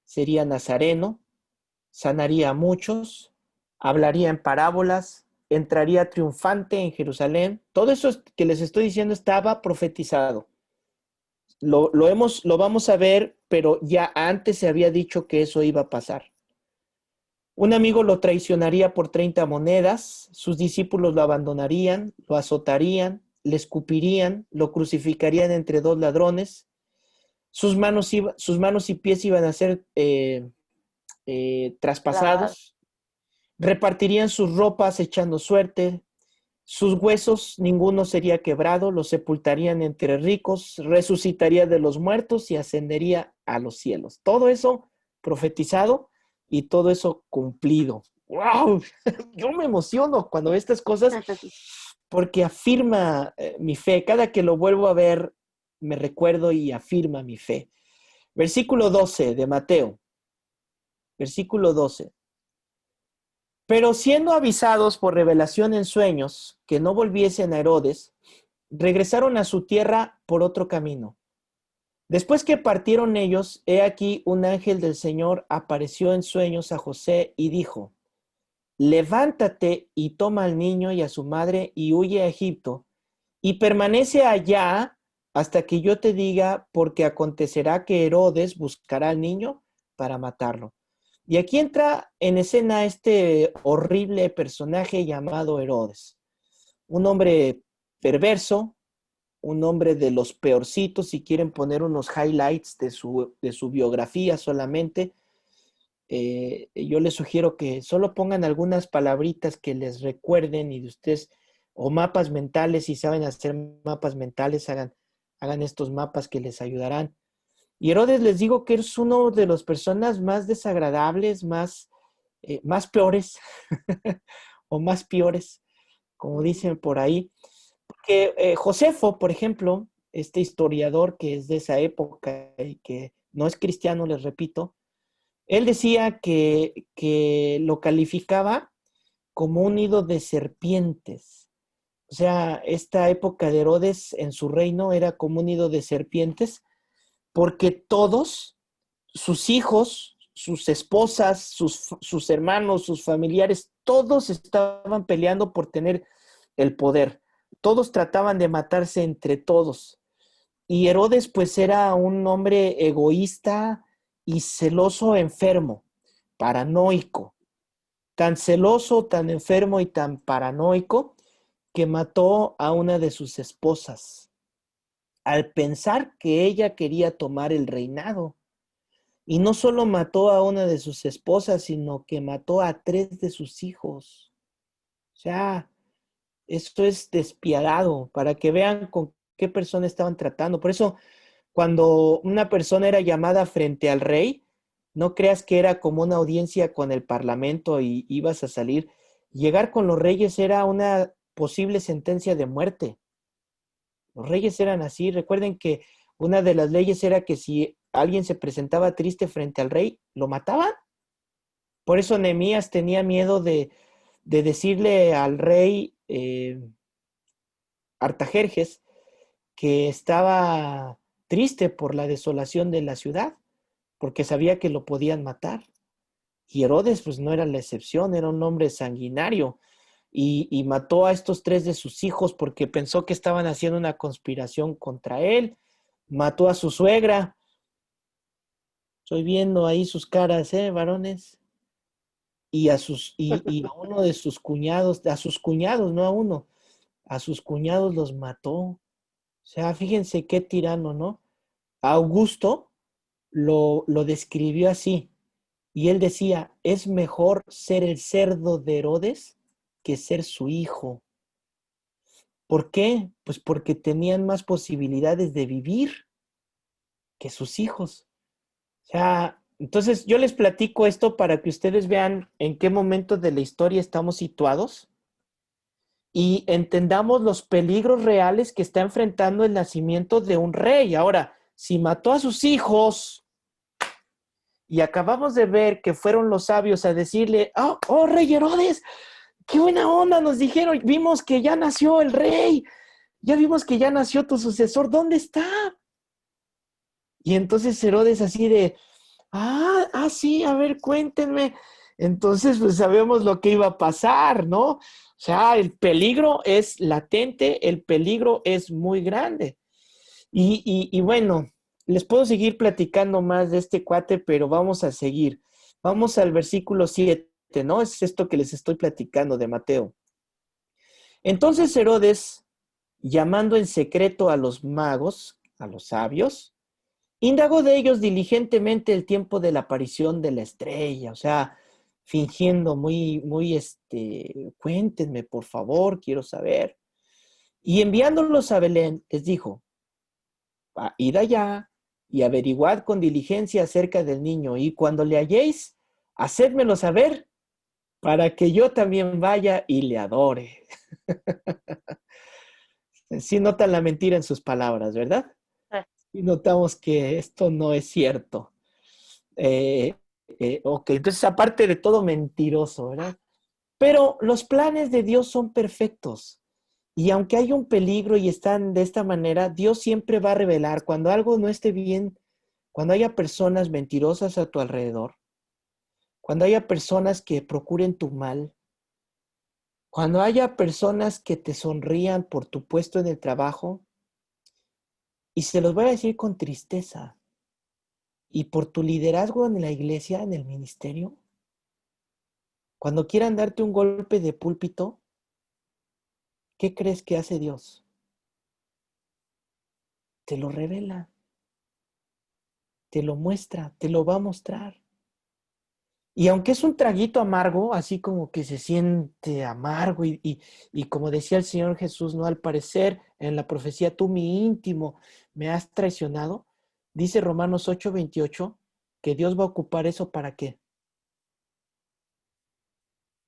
sería nazareno, sanaría a muchos, hablaría en parábolas, entraría triunfante en Jerusalén. Todo eso que les estoy diciendo estaba profetizado. Lo vamos a ver, pero ya antes se había dicho que eso iba a pasar. Un amigo lo traicionaría por 30 monedas, sus discípulos lo abandonarían, lo azotarían, le escupirían, lo crucificarían entre dos ladrones, sus manos y pies iban a ser traspasados, repartirían sus ropas echando suerte, sus huesos ninguno sería quebrado, los sepultarían entre ricos, resucitaría de los muertos y ascendería a los cielos. Todo eso profetizado y todo eso cumplido. ¡Wow! Yo me emociono cuando veo estas cosas porque afirma mi fe. Cada que lo vuelvo a ver, me recuerdo y afirma mi fe. Versículo 12 de Mateo. Versículo 12. Pero siendo avisados por revelación en sueños que no volviesen a Herodes, regresaron a su tierra por otro camino. Después que partieron ellos, he aquí un ángel del Señor apareció en sueños a José y dijo, levántate y toma al niño y a su madre y huye a Egipto y permanece allá hasta que yo te diga, porque acontecerá que Herodes buscará al niño para matarlo. Y aquí entra en escena este horrible personaje llamado Herodes, un hombre perverso, un hombre de los peorcitos. Si quieren poner unos highlights de su biografía solamente, yo les sugiero que solo pongan algunas palabritas que les recuerden y de ustedes, o mapas mentales, si saben hacer mapas mentales, hagan estos mapas que les ayudarán. Y Herodes, les digo que es uno de las personas más desagradables, más peores, o más peores, como dicen por ahí. Porque Josefo, por ejemplo, este historiador que es de esa época y que no es cristiano, les repito, él decía que lo calificaba como un nido de serpientes. O sea, esta época de Herodes en su reino era como un nido de serpientes, porque todos, sus hijos, sus esposas, sus hermanos, sus familiares, todos estaban peleando por tener el poder. Todos trataban de matarse entre todos. y Herodes pues era un hombre egoísta y celoso, enfermo, paranoico. Tan celoso, tan enfermo y tan paranoico que mató a una de sus esposas al pensar que ella quería tomar el reinado. Y no solo mató a una de sus esposas, sino que mató a 3 de sus hijos. O sea, esto es despiadado para que vean con qué persona estaban tratando. Por eso, cuando una persona era llamada frente al rey, no creas que era como una audiencia con el parlamento y ibas a salir. Llegar con los reyes era una posible sentencia de muerte. Los reyes eran así. Recuerden que una de las leyes era que si alguien se presentaba triste frente al rey, lo mataban. Por eso Nehemías tenía miedo de decirle al rey Artajerjes que estaba triste por la desolación de la ciudad, porque sabía que lo podían matar. Y Herodes pues no era la excepción, era un hombre sanguinario y mató a estos 3 de sus hijos porque pensó que estaban haciendo una conspiración contra él. Mató a su suegra. Estoy viendo ahí sus caras, varones. Y a uno de sus cuñados, a sus cuñados, no a uno, a sus cuñados los mató. O sea, fíjense qué tirano, ¿no? Augusto lo describió así. Y él decía, es mejor ser el cerdo de Herodes que ser su hijo. ¿Por qué? Pues porque tenían más posibilidades de vivir que sus hijos. O sea, entonces yo les platico esto para que ustedes vean en qué momento de la historia estamos situados y entendamos los peligros reales que está enfrentando el nacimiento de un rey. Ahora, si mató a sus hijos y acabamos de ver que fueron los sabios a decirle, oh rey Herodes, qué buena onda, nos dijeron, vimos que ya nació el rey, ya vimos que ya nació tu sucesor, ¿dónde está? Y entonces Herodes así de, sí, a ver, cuéntenme. Entonces, pues sabemos lo que iba a pasar, ¿no? O sea, el peligro es latente, el peligro es muy grande. Y bueno, les puedo seguir platicando más de este cuate, pero vamos a seguir. Vamos al versículo 7, ¿no? Es esto que les estoy platicando de Mateo. Entonces Herodes, llamando en secreto a los magos, a los sabios, indagó de ellos diligentemente el tiempo de la aparición de la estrella, o sea, fingiendo cuéntenme, por favor, quiero saber. Y enviándolos a Belén, les dijo, id allá y averiguad con diligencia acerca del niño, y cuando le halléis, hacédmelo saber, para que yo también vaya y le adore. Sí notan la mentira en sus palabras, ¿verdad? Y notamos que esto no es cierto. Ok, entonces aparte de todo mentiroso, ¿verdad? Pero los planes de Dios son perfectos. Y aunque hay un peligro y están de esta manera, Dios siempre va a revelar cuando algo no esté bien, cuando haya personas mentirosas a tu alrededor, cuando haya personas que procuren tu mal, cuando haya personas que te sonrían por tu puesto en el trabajo, y se los voy a decir con tristeza, y por tu liderazgo en la iglesia, en el ministerio, cuando quieran darte un golpe de púlpito, ¿qué crees que hace Dios? Te lo revela, te lo muestra, te lo va a mostrar. Y aunque es un traguito amargo, así como que se siente amargo y como decía el Señor Jesús, ¿no? Al parecer en la profecía, tú mi íntimo me has traicionado, dice Romanos 8:28, que Dios va a ocupar eso ¿para qué?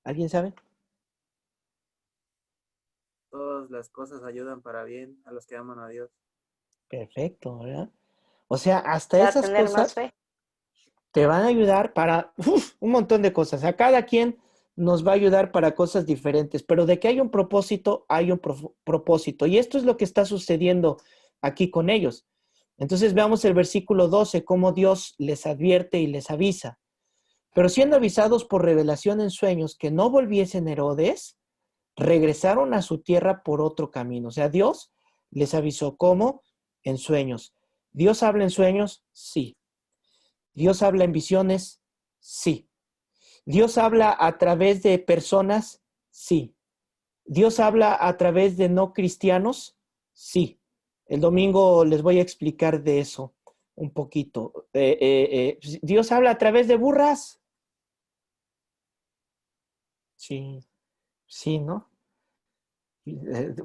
¿Alguien sabe? Todas las cosas ayudan para bien a los que aman a Dios. Perfecto, ¿verdad? O sea, hasta Para esas tener más cosas fe. te van a ayudar para un montón de cosas. A cada quien nos va a ayudar para cosas diferentes, pero de que hay un propósito, hay un propósito. Y esto es lo que está sucediendo aquí con ellos. Entonces veamos el versículo 12, cómo Dios les advierte y les avisa. Pero siendo avisados por revelación en sueños que no volviesen Herodes, regresaron a su tierra por otro camino. O sea, Dios les avisó cómo en sueños. ¿Dios habla en sueños? Sí. ¿Dios habla en visiones? Sí. ¿Dios habla a través de personas? Sí. ¿Dios habla a través de no cristianos? Sí. El domingo les voy a explicar de eso un poquito. ¿Dios habla a través de burras? Sí, sí, ¿no?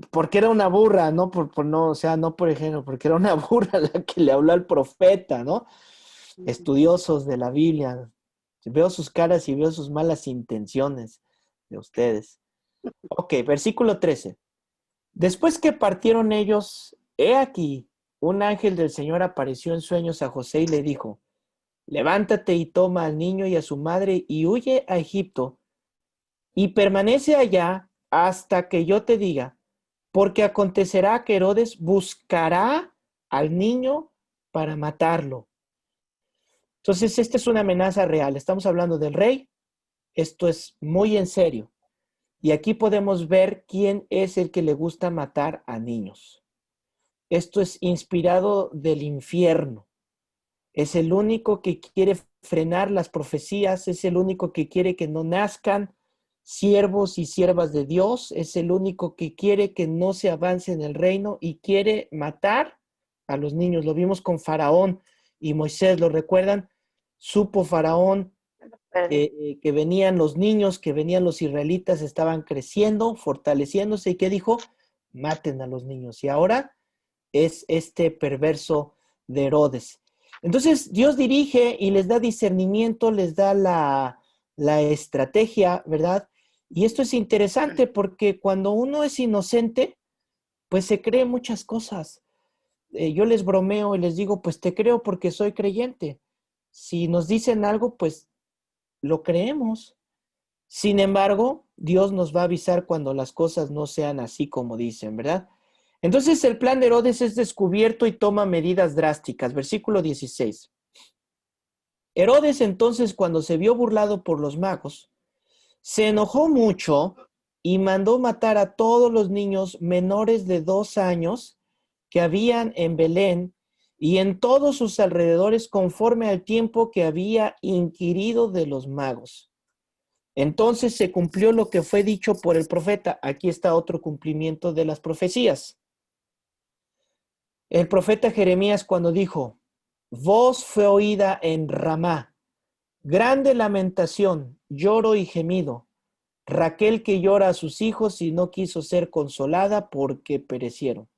Porque era una burra, no no, o sea, no por ejemplo, porque era una burra la que le habló al profeta, ¿no? Estudiosos de la Biblia. Veo sus caras y veo sus malas intenciones de ustedes. Ok, versículo 13. Después que partieron ellos, he aquí, un ángel del Señor apareció en sueños a José y le dijo, levántate y toma al niño y a su madre y huye a Egipto y permanece allá hasta que yo te diga, porque acontecerá que Herodes buscará al niño para matarlo. Entonces, esta es una amenaza real. Estamos hablando del rey. Esto es muy en serio. Y aquí podemos ver quién es el que le gusta matar a niños. Esto es inspirado del infierno. Es el único que quiere frenar las profecías, es el único que quiere que no nazcan siervos y siervas de Dios, es el único que quiere que no se avance en el reino y quiere matar a los niños. Lo vimos con Faraón y Moisés, ¿lo recuerdan? Supo Faraón que venían los niños, que venían los israelitas, estaban creciendo, fortaleciéndose, y ¿qué dijo? Maten a los niños. Y ahora es este perverso de Herodes. Entonces Dios dirige y les da discernimiento, les da la estrategia, ¿verdad? Y esto es interesante porque cuando uno es inocente, pues se cree muchas cosas. Yo les bromeo y les digo, pues te creo porque soy creyente. Si nos dicen algo, pues lo creemos. Sin embargo, Dios nos va a avisar cuando las cosas no sean así como dicen, ¿verdad? Entonces el plan de Herodes es descubierto y toma medidas drásticas. Versículo 16. Herodes entonces, cuando se vio burlado por los magos, se enojó mucho y mandó matar a todos los niños menores de 2 años que habían en Belén y en todos sus alrededores conforme al tiempo que había inquirido de los magos. Entonces se cumplió lo que fue dicho por el profeta. Aquí está otro cumplimiento de las profecías. El profeta Jeremías cuando dijo, voz fue oída en Ramá, grande lamentación, lloro y gemido. Raquel que llora a sus hijos y no quiso ser consolada porque perecieron.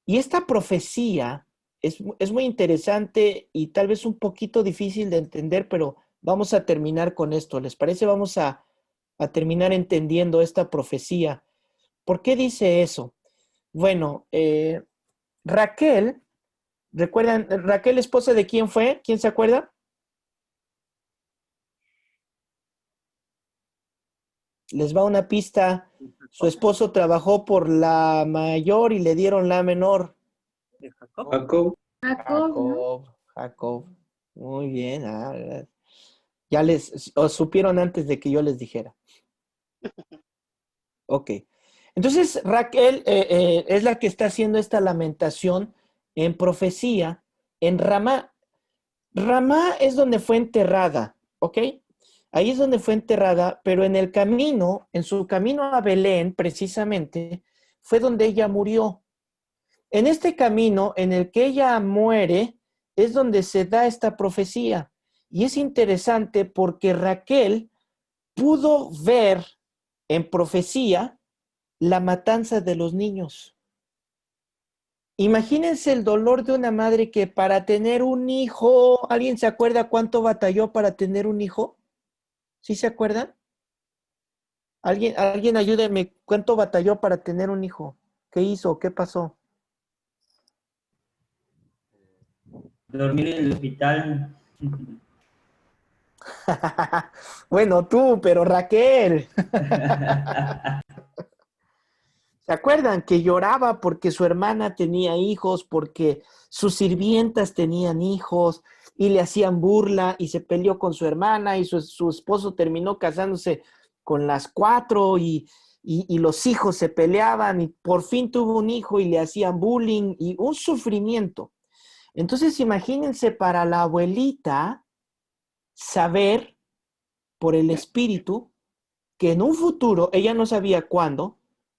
Y esta profecía es muy interesante y tal vez un poquito difícil de entender, pero vamos a terminar con esto. ¿Les parece? Vamos a terminar entendiendo esta profecía. ¿Por qué dice eso? Bueno, Raquel, ¿recuerdan? ¿Raquel esposa de quién fue? ¿Quién se acuerda? Les va una pista. Su esposo trabajó por la mayor y le dieron la menor. Jacob. Jacob. Muy bien. Ya os supieron antes de que yo les dijera. Ok. Entonces, Raquel es la que está haciendo esta lamentación en profecía en Ramá. Ramá es donde fue enterrada, ¿ok? Ahí es donde fue enterrada, pero en el camino, en su camino a Belén, precisamente, fue donde ella murió. En este camino en el que ella muere, es donde se da esta profecía. Y es interesante porque Raquel pudo ver en profecía la matanza de los niños. Imagínense el dolor de una madre que para tener un hijo, ¿alguien se acuerda cuánto batalló para tener un hijo? ¿Sí se acuerdan? Alguien ayúdenme, ¿cuánto batalló para tener un hijo? ¿Qué hizo? ¿Qué pasó? Dormir en el hospital. Bueno, tú, pero Raquel. ¿Se acuerdan que lloraba porque su hermana tenía hijos, porque sus sirvientas tenían hijos y le hacían burla y se peleó con su hermana y su esposo terminó casándose con las 4 y y los hijos se peleaban y por fin tuvo un hijo y le hacían bullying y un sufrimiento. Entonces imagínense para la abuelita saber por el espíritu que en un futuro, ella no sabía cuándo,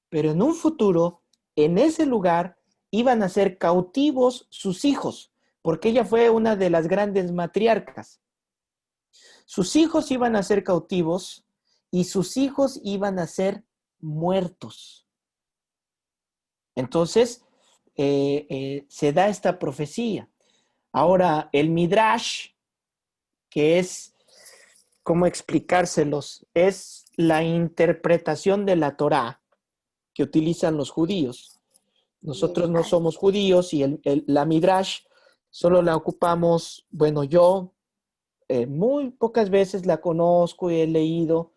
pero en un futuro, en ese lugar, iban a ser cautivos sus hijos, porque ella fue una de las grandes matriarcas. Sus hijos iban a ser cautivos y sus hijos iban a ser muertos. Entonces, se da esta profecía. Ahora, el Midrash, que es, ¿cómo explicárselos? Es la interpretación de la Torá que utilizan los judíos. Nosotros no somos judíos y la Midrash solo la ocupamos, bueno, yo muy pocas veces la conozco y he leído,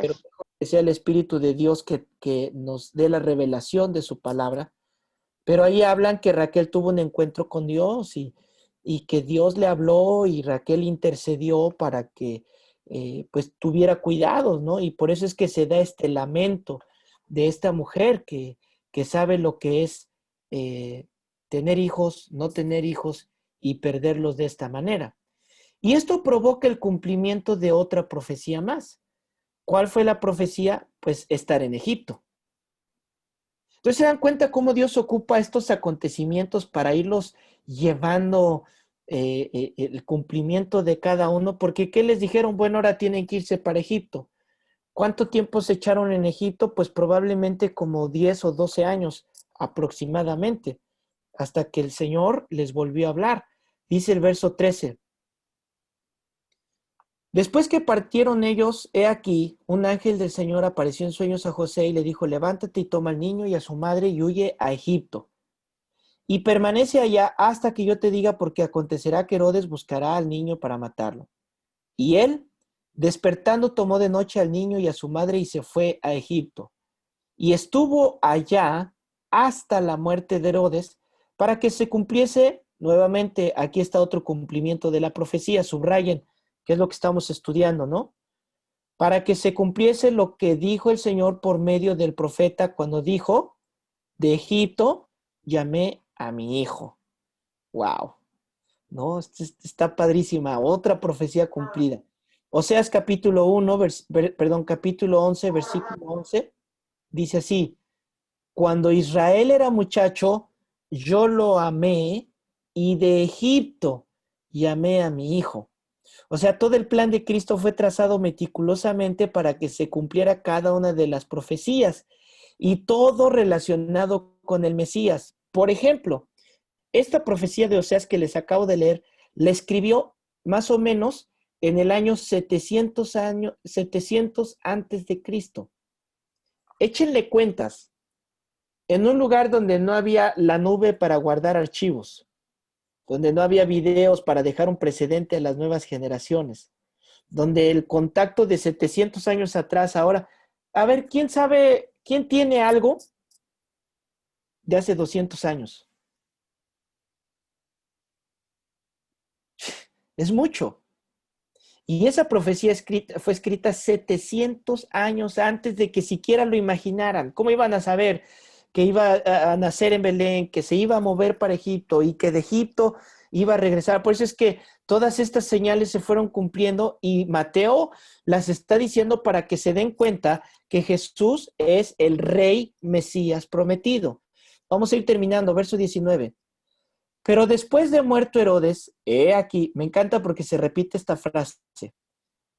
pero que sea el Espíritu de Dios que nos dé la revelación de su palabra. Pero ahí hablan que Raquel tuvo un encuentro con Dios y que Dios le habló y Raquel intercedió para que pues tuviera cuidados, ¿no? Y por eso es que se da este lamento de esta mujer que sabe lo que es tener hijos, no tener hijos y perderlos de esta manera. Y esto provoca el cumplimiento de otra profecía más. ¿Cuál fue la profecía? Pues estar en Egipto. Entonces se dan cuenta cómo Dios ocupa estos acontecimientos para irlos llevando el cumplimiento de cada uno, porque ¿qué les dijeron? Bueno, ahora tienen que irse para Egipto. ¿Cuánto tiempo se echaron en Egipto? Pues probablemente como 10 o 12 años aproximadamente, hasta que el Señor les volvió a hablar. Dice el verso 13. Después que partieron ellos, he aquí, un ángel del Señor apareció en sueños a José y le dijo, levántate y toma al niño y a su madre y huye a Egipto. Y permanece allá hasta que yo te diga, porque acontecerá que Herodes buscará al niño para matarlo. Y él, despertando, tomó de noche al niño y a su madre y se fue a Egipto. Y estuvo allá hasta la muerte de Herodes para que se cumpliese, nuevamente, aquí está otro cumplimiento de la profecía, subrayen, que es lo que estamos estudiando, ¿no? Para que se cumpliese lo que dijo el Señor por medio del profeta cuando dijo, de Egipto llamé a mi hijo. ¡Wow! ¿No? Está padrísima, otra profecía cumplida. Oseas capítulo 1, capítulo 11, versículo 11, dice así, cuando Israel era muchacho, yo lo amé y de Egipto llamé a mi hijo. O sea, todo el plan de Cristo fue trazado meticulosamente para que se cumpliera cada una de las profecías y todo relacionado con el Mesías. Por ejemplo, esta profecía de Oseas que les acabo de leer, la escribió más o menos en el año 700 antes de Cristo. Échenle cuentas, en un lugar donde no había la nube para guardar archivos, donde no había videos para dejar un precedente a las nuevas generaciones, donde el contacto de 700 años atrás, ahora, a ver, ¿quién sabe, quién tiene algo de hace 200 años? Es mucho. Y esa profecía fue escrita 700 años antes de que siquiera lo imaginaran. ¿Cómo iban a saber que iba a nacer en Belén, que se iba a mover para Egipto y que de Egipto iba a regresar? Por eso es que todas estas señales se fueron cumpliendo y Mateo las está diciendo para que se den cuenta que Jesús es el Rey Mesías prometido. Vamos a ir terminando, verso 19. Pero después de muerto Herodes, he aquí, me encanta porque se repite esta frase.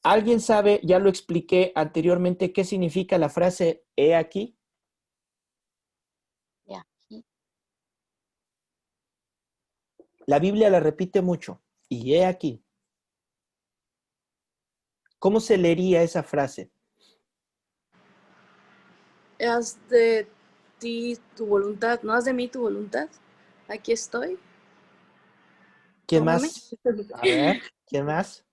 ¿Alguien sabe, ya lo expliqué anteriormente, qué significa la frase he aquí? La Biblia la repite mucho. Y he aquí. ¿Cómo se leería esa frase? Haz de ti tu voluntad, no haz de mí tu voluntad. Aquí estoy. ¿Quién Tómame. más? A ver, ¿quién más?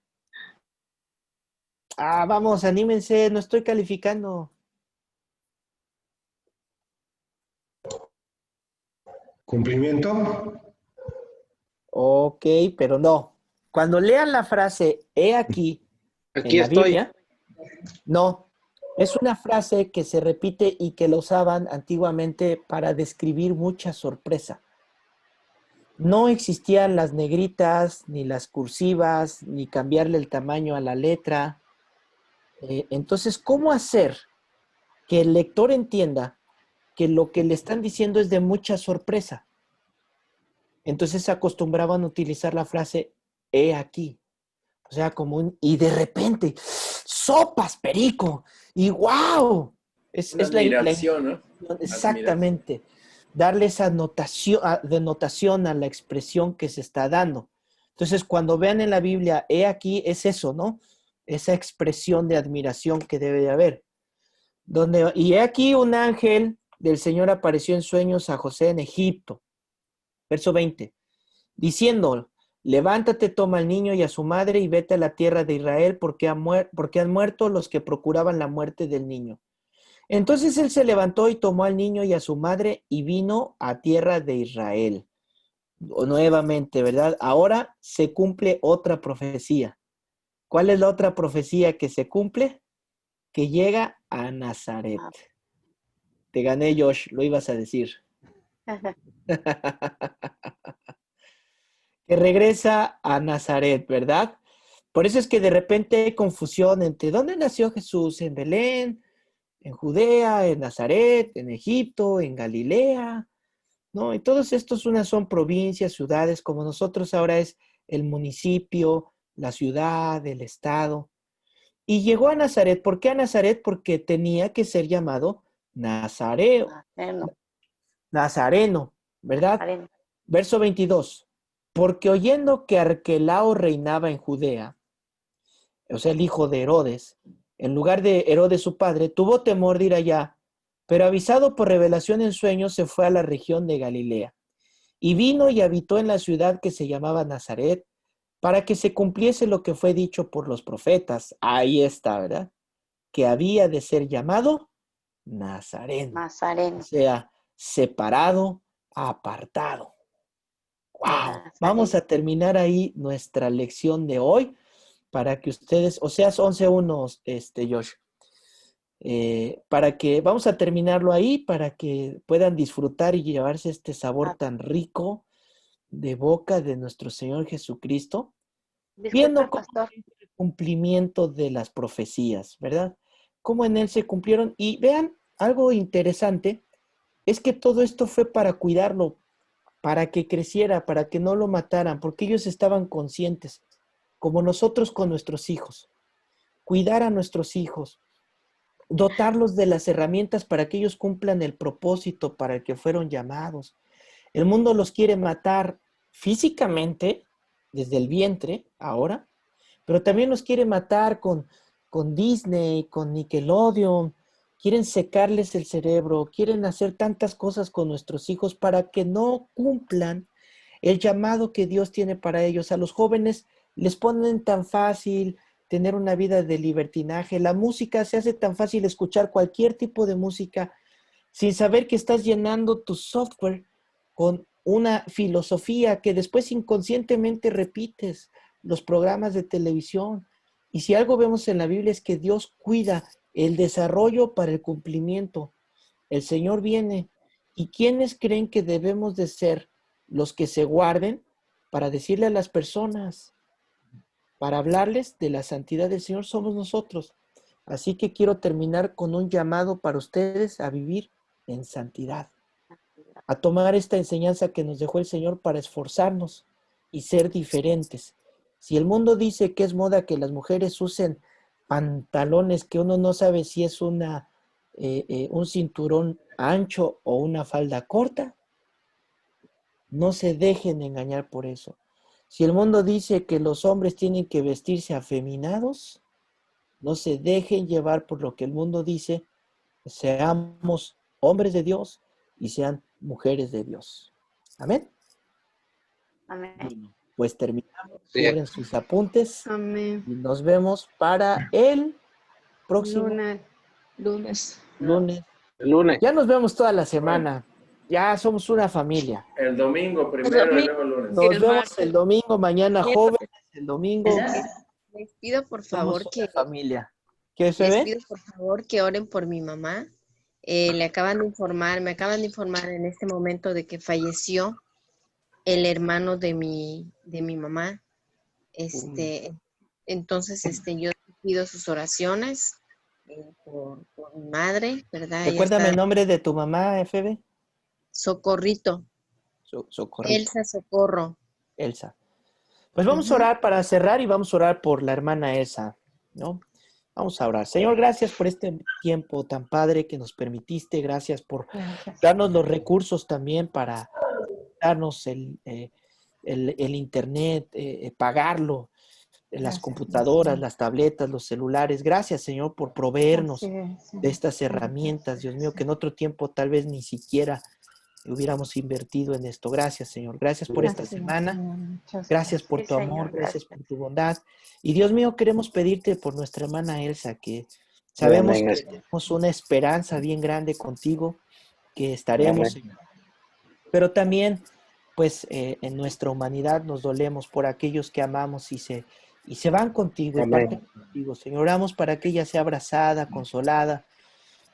Ah, vamos, anímense, no estoy calificando. ¿Cumplimiento? Ok, pero no. Cuando lean la frase he aquí, Aquí en la estoy. Biblia, no. Es una frase que se repite y que la usaban antiguamente para describir mucha sorpresa. No existían las negritas, ni las cursivas, ni cambiarle el tamaño a la letra. Entonces, ¿cómo hacer que el lector entienda que lo que le están diciendo es de mucha sorpresa? Entonces se acostumbraban a utilizar la frase, he aquí. O sea, como un, y de repente, sopas, perico, y wow. Es la admiración, ¿no? Exactamente. Darle esa denotación a la expresión que se está dando. Entonces, cuando vean en la Biblia, he aquí, es eso, ¿no? Esa expresión de admiración que debe de haber. Y he aquí un ángel del Señor apareció en sueños a José en Egipto. Verso 20. Diciendo, levántate, toma al niño y a su madre y vete a la tierra de Israel porque han muerto los que procuraban la muerte del niño. Entonces él se levantó y tomó al niño y a su madre y vino a tierra de Israel. Nuevamente, ¿verdad? Ahora se cumple otra profecía. ¿Cuál es la otra profecía que se cumple? Que llega a Nazaret. Te gané, Josh, lo ibas a decir. Que regresa a Nazaret, ¿verdad? Por eso es que de repente hay confusión entre dónde nació Jesús, en Belén, en Judea, en Nazaret, en Egipto, en Galilea, ¿no? Y todos estos son provincias, ciudades, como nosotros ahora es el municipio, la ciudad, el estado. Y llegó a Nazaret. ¿Por qué a Nazaret? Porque tenía que ser llamado Nazareo. Nazareno, ¿verdad? Nazareno. Verso 22. Porque oyendo que Arquelao reinaba en Judea, o sea, el hijo de Herodes, en lugar de Herodes su padre, tuvo temor de ir allá, pero avisado por revelación en sueños, se fue a la región de Galilea. Y vino y habitó en la ciudad que se llamaba Nazaret, para que se cumpliese lo que fue dicho por los profetas. Ahí está, ¿verdad? Que había de ser llamado Nazareno. Nazareno. O sea, separado, apartado. ¡Wow! Nazareno. Vamos a terminar ahí nuestra lección de hoy para que ustedes, Oseas 11:1, Josh, vamos a terminarlo ahí para que puedan disfrutar y llevarse este sabor tan rico de boca de nuestro Señor Jesucristo, viendo cómo es el cumplimiento de las profecías, ¿verdad? Cómo en Él se cumplieron. Y vean, algo interesante es que todo esto fue para cuidarlo, para que creciera, para que no lo mataran, porque ellos estaban conscientes, como nosotros con nuestros hijos, cuidar a nuestros hijos, dotarlos de las herramientas para que ellos cumplan el propósito para el que fueron llamados. El mundo los quiere matar físicamente, desde el vientre, ahora, pero también los quiere matar con Disney, con Nickelodeon. Quieren secarles el cerebro, quieren hacer tantas cosas con nuestros hijos para que no cumplan el llamado que Dios tiene para ellos. A los jóvenes les ponen tan fácil tener una vida de libertinaje. La música se hace tan fácil escuchar cualquier tipo de música sin saber que estás llenando tu software con una filosofía que después inconscientemente repites los programas de televisión. Y si algo vemos en la Biblia es que Dios cuida el desarrollo para el cumplimiento. El Señor viene. ¿Y quiénes creen que debemos de ser los que se guarden para decirle a las personas, para hablarles de la santidad del Señor? Somos nosotros. Así que quiero terminar con un llamado para ustedes a vivir en santidad, a tomar esta enseñanza que nos dejó el Señor para esforzarnos y ser diferentes. Si el mundo dice que es moda que las mujeres usen pantalones que uno no sabe si es un cinturón ancho o una falda corta, no se dejen engañar por eso. Si el mundo dice que los hombres tienen que vestirse afeminados, no se dejen llevar por lo que el mundo dice. Seamos hombres de Dios y sean mujeres de Dios. Amén. Amén. Bueno, pues terminamos. Sí. Cierren sus apuntes. Amén. Y nos vemos para el próximo Lunes. lunes. Ya nos vemos toda la semana. Ya somos una familia. El domingo primero y luego el lunes. Nos vemos el domingo, mañana jóvenes, el domingo. Les pido por favor Somos que una familia. ¿Qué se Les ve? pido por favor que oren por mi mamá. Me acaban de informar en este momento de que falleció el hermano de mi mamá. Entonces, yo pido sus oraciones por mi madre, ¿verdad? Ella Recuérdame el está nombre de tu mamá, FB. Socorrito, Socorrito. Elsa Socorro. Elsa. Pues vamos a orar para cerrar y vamos a orar por la hermana Elsa, ¿no? Vamos a orar. Señor, gracias por este tiempo tan padre que nos permitiste. Gracias por darnos los recursos también para darnos el internet, pagarlo, las computadoras, las tabletas, los celulares. Gracias, Señor, por proveernos de estas herramientas, Dios mío, que en otro tiempo tal vez ni siquiera hubiéramos invertido en esto. Gracias, Señor. Gracias por esta semana. Gracias por Sí, tu amor, Señor, gracias gracias. por tu bondad. Y Dios mío, queremos pedirte por nuestra hermana Elsa, que sabemos que tenemos una esperanza bien grande contigo, que estaremos, pero también, pues, en nuestra humanidad nos dolemos por aquellos que amamos y se van contigo y parten contigo. Señor, oramos para que ella sea abrazada, consolada,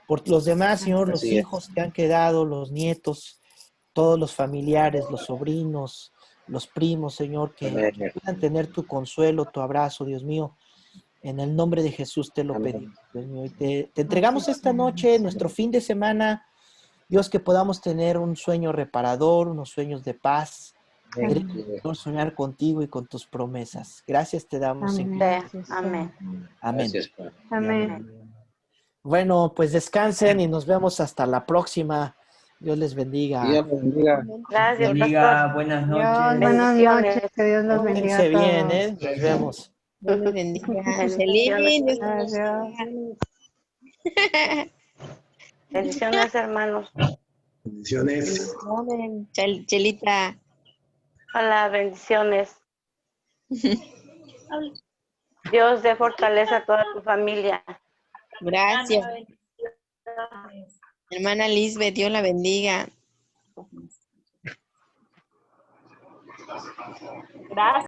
por los demás, Señor, los hijos que han quedado, los nietos, todos los familiares, los sobrinos, los primos, Señor, que puedan tener tu consuelo, tu abrazo, Dios mío. En el nombre de Jesús te lo pedimos, Dios mío. Y te entregamos esta noche, nuestro fin de semana, Dios, que podamos tener un sueño reparador, unos sueños de paz. Queremos soñar contigo y con tus promesas. Gracias te damos, Señor. Amén. Amén. Amén. Bueno, pues descansen y nos vemos hasta la próxima. Dios les bendiga. Gracias, Bendiga, pastor. buenas noches. Buenas Bendiciones. noches, que Dios los bendiga Pónganse a bien, todos. ¿eh? Nos vemos. Dios les bendiga. Bendiciones. Chelín, Dios te Adiós. bendiga. Bendiciones, hermanos. Bendiciones. Chelita. Hola, bendiciones. Dios dé fortaleza a toda tu familia. Gracias. Hermana Lisbeth, Dios la bendiga. Gracias.